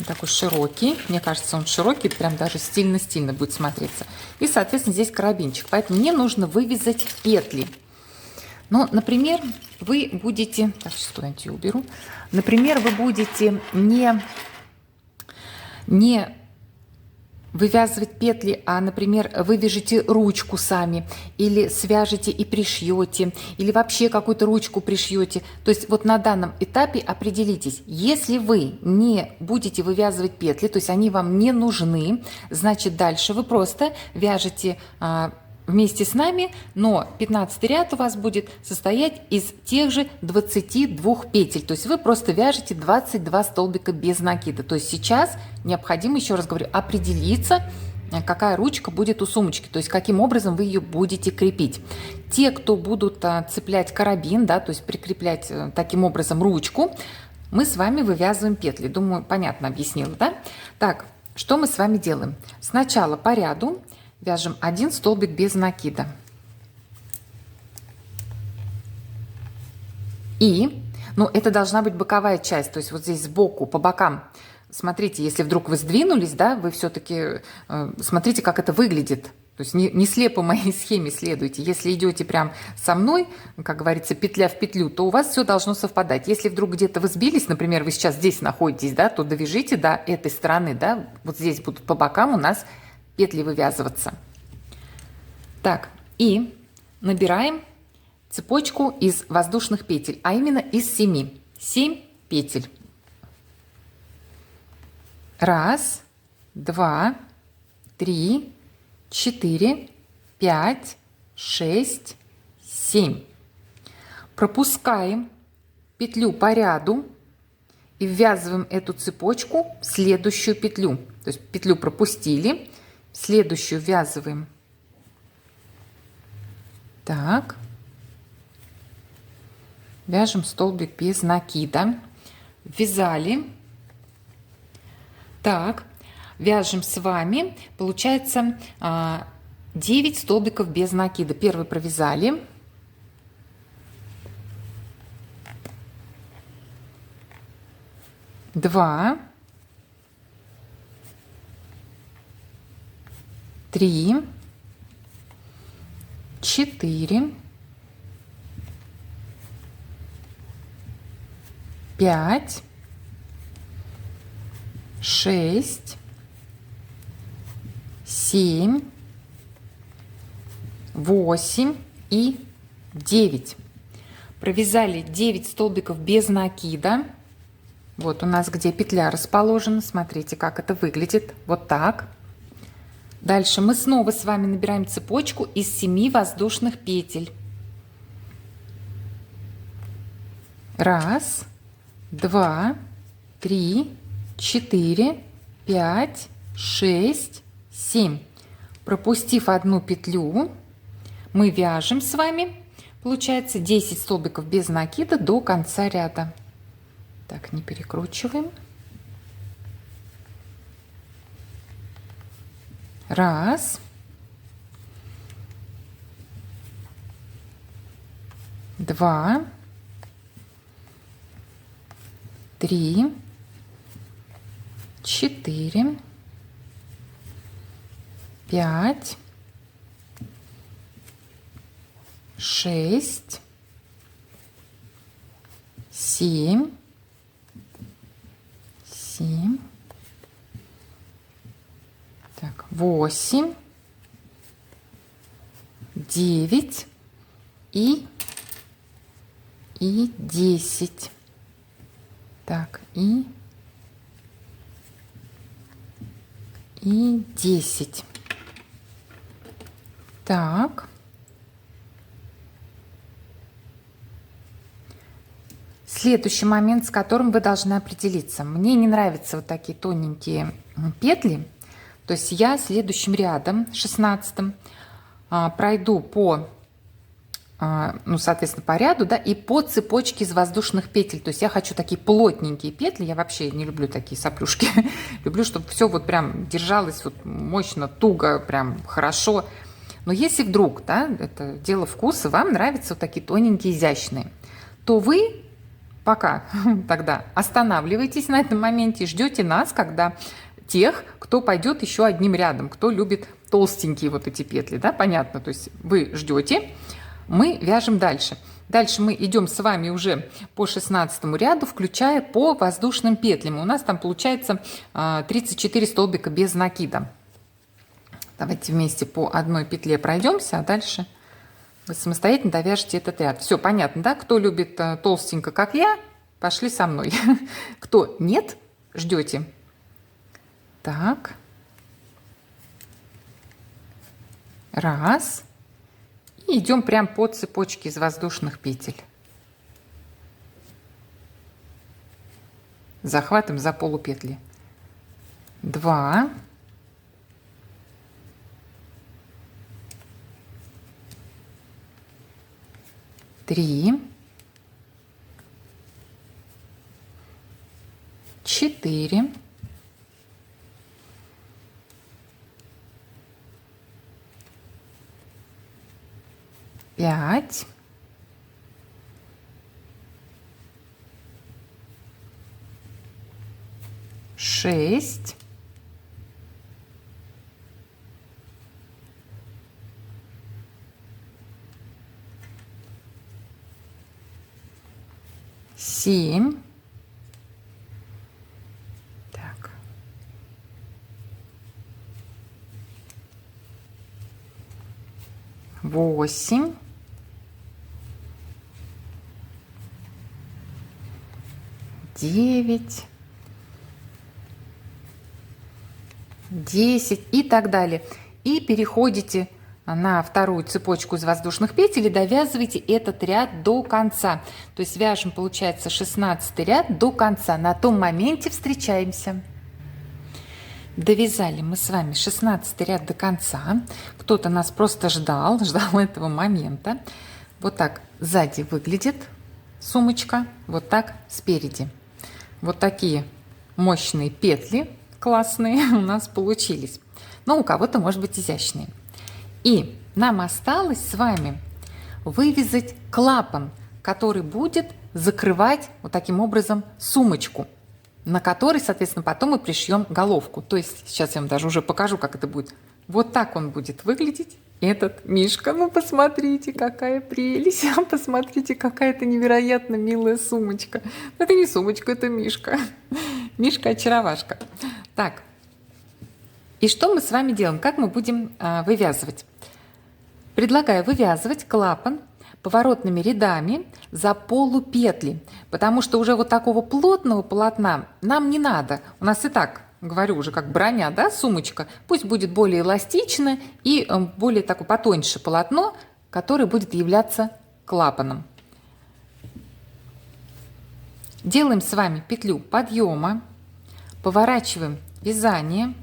Такой широкий, мне кажется, он широкий, прям даже стильно-стильно будет смотреться. И, соответственно, здесь карабинчик, поэтому мне нужно вывязать петли. Ну, например, вы будете, так, сейчас куда-нибудь ее уберу. Например, вы будете не вывязывать петли, а, например, вывяжете ручку сами, или свяжете и пришьете, или вообще какую-то ручку пришьете. То есть вот на данном этапе определитесь, если вы не будете вывязывать петли, то есть они вам не нужны, значит дальше вы просто вяжете вместе с нами, но 15 ряд у вас будет состоять из тех же 22 петель. То есть вы просто вяжете 22 столбика без накида. То есть сейчас необходимо, еще раз говорю, определиться, какая ручка будет у сумочки, то есть каким образом вы ее будете крепить. Те, кто будут цеплять карабин, да, то есть прикреплять таким образом ручку, мы с вами вывязываем петли. Думаю, понятно объяснила, да? Так, что мы с вами делаем? Сначала по ряду вяжем 1 столбик без накида. И, ну, это должна быть боковая часть, то есть вот здесь сбоку, по бокам. Смотрите, если вдруг вы сдвинулись, да, вы все-таки смотрите, как это выглядит. То есть не слепо моей схеме следуйте. Если идете прям со мной, как говорится, петля в петлю, то у вас все должно совпадать. Если вдруг где-то вы сбились, например, вы сейчас здесь находитесь, да, то довяжите до этой стороны, да, вот здесь будут по бокам у нас петли вывязываться. Так, и набираем цепочку из воздушных петель, а именно из 7. 7 петель. 1, 2, 3, 4, 5, 6, 7. Пропускаем петлю по ряду и ввязываем эту цепочку в следующую петлю. То есть петлю пропустили, следующую ввязываем. Так. Вяжем столбик без накида. Ввязали. Так. Вяжем с вами, получается, 9 столбиков без накида. Первый провязали. Два. 3. 4. 5. 6. 7, 8 и 9. Провязали 9 столбиков без накида. Вот у нас где петля расположена. Смотрите, как это выглядит. Вот так. Дальше мы снова с вами набираем цепочку из 7 воздушных петель. 1, 2, 3, 4, 5, 6, 7. Пропустив одну петлю, мы вяжем с вами, получается, 10 столбиков без накида до конца ряда. Так, не перекручиваем. 1, 2, 3, 4, 5, 6, 7, 7, так, 8, 9 и 10. Так, и 10. Так. Следующий момент, с которым вы должны определиться. Мне не нравятся вот такие тоненькие петли. То есть я следующим рядом, 16-м, пройду по, ну, соответственно, по ряду, да, и по цепочке из воздушных петель. То есть я хочу такие плотненькие петли. Я вообще не люблю такие соплюшки. Люблю, чтобы все вот прям держалось вот мощно, туго, прям хорошо. Но если вдруг, да, это дело вкуса, вам нравятся вот такие тоненькие, изящные, то вы пока тогда останавливаетесь на этом моменте и ждете нас, когда тех, кто пойдет еще одним рядом, кто любит толстенькие вот эти петли, да, понятно, то есть вы ждете, мы вяжем дальше. Дальше мы идем с вами уже по 16 ряду, включая по воздушным петлям. У нас там получается 34 столбика без накида. Давайте вместе по одной петле пройдемся, а дальше вы самостоятельно довяжете этот ряд. Все понятно, да? Кто любит толстенько, как я, пошли со мной. Кто нет, ждете. Так. 1. И идем прям по цепочке из воздушных петель. Захватываем за полупетли. 2. 3, 4, 5, 6, 7. Так. 8. 9. 10 и так далее. И переходите на вторую цепочку из воздушных петель и довязывайте этот ряд до конца. То есть вяжем, получается, 16 ряд до конца. На том моменте встречаемся. Довязали мы с вами 16 ряд до конца. Кто-то нас просто ждал этого момента. Вот так сзади выглядит сумочка, вот так спереди. Вот такие мощные петли классные у нас получились. Но у кого-то, может быть, изящные. И нам осталось с вами вывязать клапан, который будет закрывать вот таким образом сумочку, на который, соответственно, потом мы пришьем головку. То есть сейчас я вам даже уже покажу, как это будет. Вот так он будет выглядеть, этот мишка. Ну, посмотрите, какая прелесть. Посмотрите, какая это невероятно милая сумочка. Это не сумочка, это мишка. Мишка-очаровашка. Так, и что мы с вами делаем? Как мы будем вывязывать? Предлагаю вывязывать клапан поворотными рядами за полупетли, потому что уже вот такого плотного полотна нам не надо. У нас и так, говорю, уже как броня, да, сумочка. Пусть будет более эластичное и более такое потоньше полотно, которое будет являться клапаном. Делаем с вами петлю подъема, поворачиваем вязание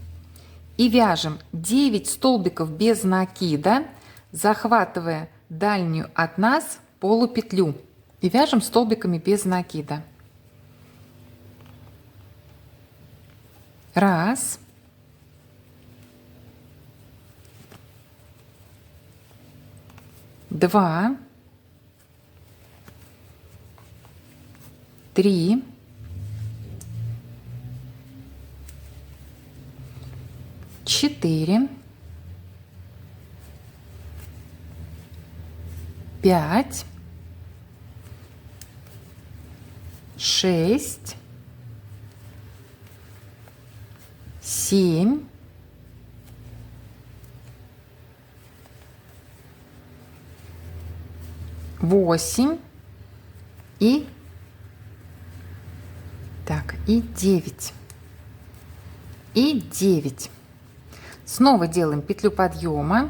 и вяжем 9 столбиков без накида, захватывая дальнюю от нас полупетлю, и вяжем столбиками без накида. Раз. Два. Три. Четыре. 5, 6, 7, 8 и 9. И 9. Снова делаем петлю подъема.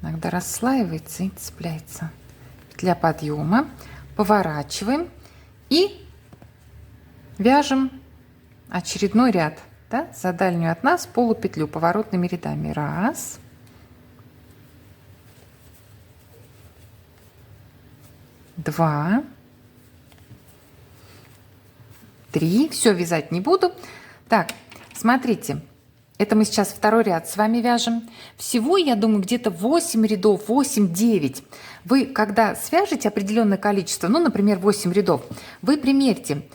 Иногда расслаивается и цепляется. Петля подъема, поворачиваем и вяжем очередной ряд, да, за дальнюю от нас полупетлю поворотными рядами. Раз, два, три. Все, вязать не буду. Так, смотрите. Это мы сейчас второй ряд с вами вяжем. Всего, я думаю, где-то 8 рядов, 8-9. Вы, когда свяжете определенное количество, ну, например, 8 рядов, вы примерьте,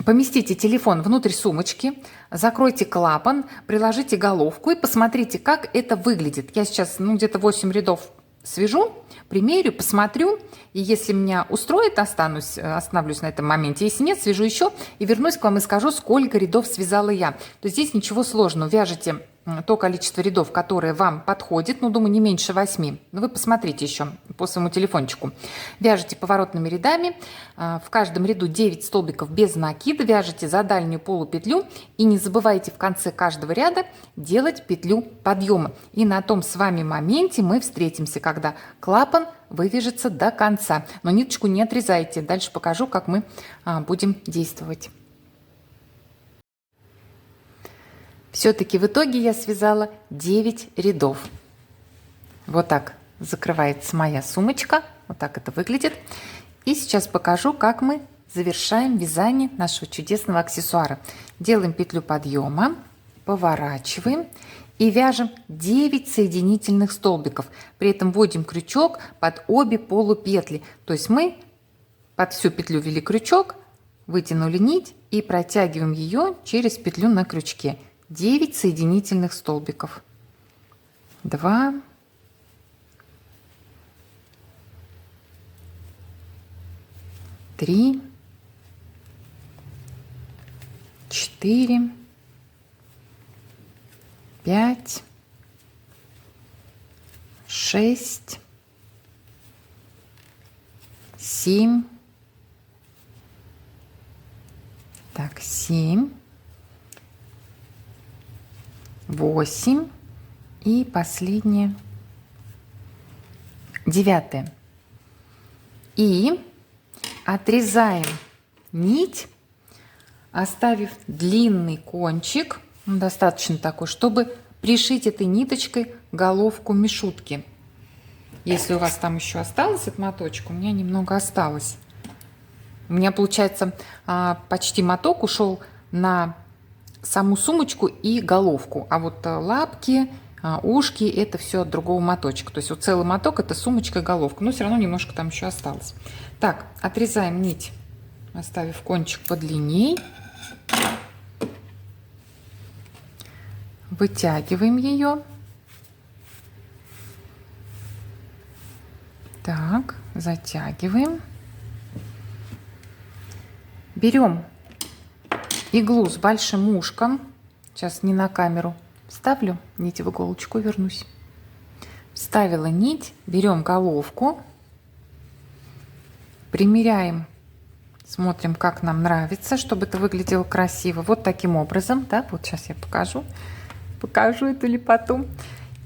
поместите телефон внутрь сумочки, закройте клапан, приложите головку и посмотрите, как это выглядит. Я сейчас, где-то 8 рядов свяжу, примерю, посмотрю, и если меня устроит, остановлюсь на этом моменте. Если нет, свяжу еще и вернусь к вам и скажу, сколько рядов связала я. То есть здесь ничего сложного. Вяжите то количество рядов, которое вам подходит, думаю, не меньше 8. Но вы посмотрите еще по своему телефончику. Вяжите поворотными рядами. В каждом ряду 9 столбиков без накида. Вяжете за дальнюю полупетлю. И не забывайте в конце каждого ряда делать петлю подъема. И на том с вами моменте мы встретимся, когда клапан вывяжется до конца. Но ниточку не отрезайте. Дальше покажу, как мы будем действовать. Все-таки в итоге я связала 9 рядов. Вот так закрывается моя сумочка. Вот так это выглядит. И сейчас покажу, как мы завершаем вязание нашего чудесного аксессуара. Делаем петлю подъема, поворачиваем и вяжем 9 соединительных столбиков. При этом вводим крючок под обе полупетли. То есть мы под всю петлю ввели крючок, вытянули нить и протягиваем ее через петлю на крючке. 9 соединительных столбиков. 2, 3, 4, 5, 6, 7. Так, 7, 8 И последнее, 9. И отрезаем нить, оставив длинный кончик, достаточно такой, чтобы пришить этой ниточкой головку мишутки. Если у вас там еще осталось от моточка, у меня немного осталось. У меня, получается, почти моток ушел на саму сумочку и головку. А вот лапки, ушки — это все от другого моточка. То есть вот целый моток — это сумочка и головка. Но все равно немножко там еще осталось. Так, отрезаем нить, оставив кончик подлинней. Вытягиваем ее. Так, затягиваем. Берем иглу с большим ушком. Сейчас не на камеру. Вставлю нить в иголочку, вернусь. Вставила нить, берем головку, примеряем, смотрим, как нам нравится, чтобы это выглядело красиво. Вот таким образом, да, вот сейчас я покажу эту лепоту.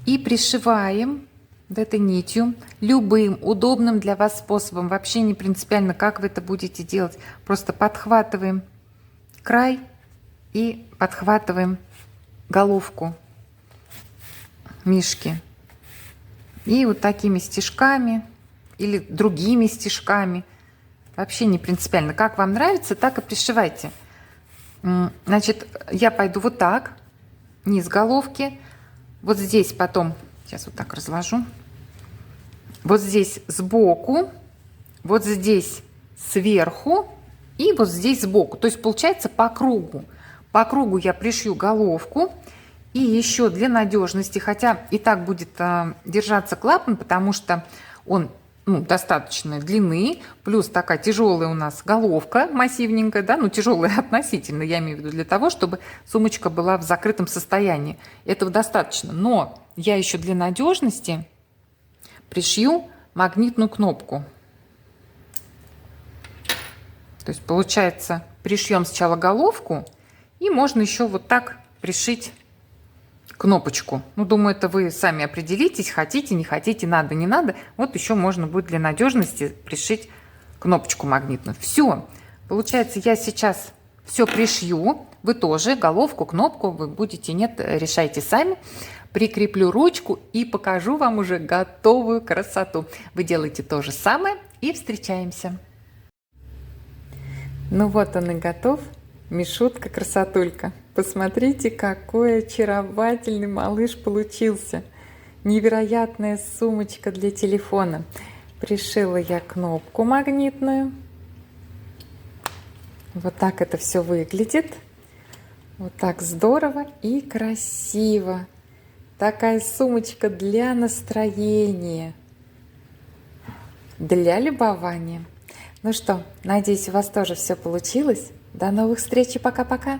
И пришиваем этой нитью любым удобным для вас способом. Вообще не принципиально, как вы это будете делать. Просто подхватываем край и подхватываем головку мишки. И вот такими стежками или другими стежками. Вообще не принципиально. Как вам нравится, так и пришивайте. Значит, я пойду вот так, низ головки. Вот здесь потом, сейчас вот так разложу. Вот здесь сбоку, вот здесь сверху и вот здесь сбоку. То есть получается по кругу. По кругу я пришью головку. И еще для надежности, хотя и так будет держаться клапан, потому что он достаточно длины, плюс такая тяжелая у нас головка, массивненькая, да, тяжелая относительно, я имею в виду для того, чтобы сумочка была в закрытом состоянии. Этого достаточно. Но я еще для надежности пришью магнитную кнопку. То есть получается, пришьем сначала головку, и можно еще вот так пришить кнопочку. Думаю, это вы сами определитесь, хотите, не хотите, надо, не надо. Вот еще можно будет для надежности пришить кнопочку магнитную. Все. Получается, я сейчас все пришью. Вы тоже головку, кнопку вы будете, нет, решайте сами. Прикреплю ручку и покажу вам уже готовую красоту. Вы делаете то же самое и встречаемся. Ну вот он и готов. Мишутка, красотулька. Посмотрите, какой очаровательный малыш получился. Невероятная сумочка для телефона. Пришила я кнопку магнитную. Вот так это все выглядит. Вот так здорово и красиво. Такая сумочка для настроения, для любования. Ну что, надеюсь, у вас тоже все получилось. До новых встреч и пока-пока!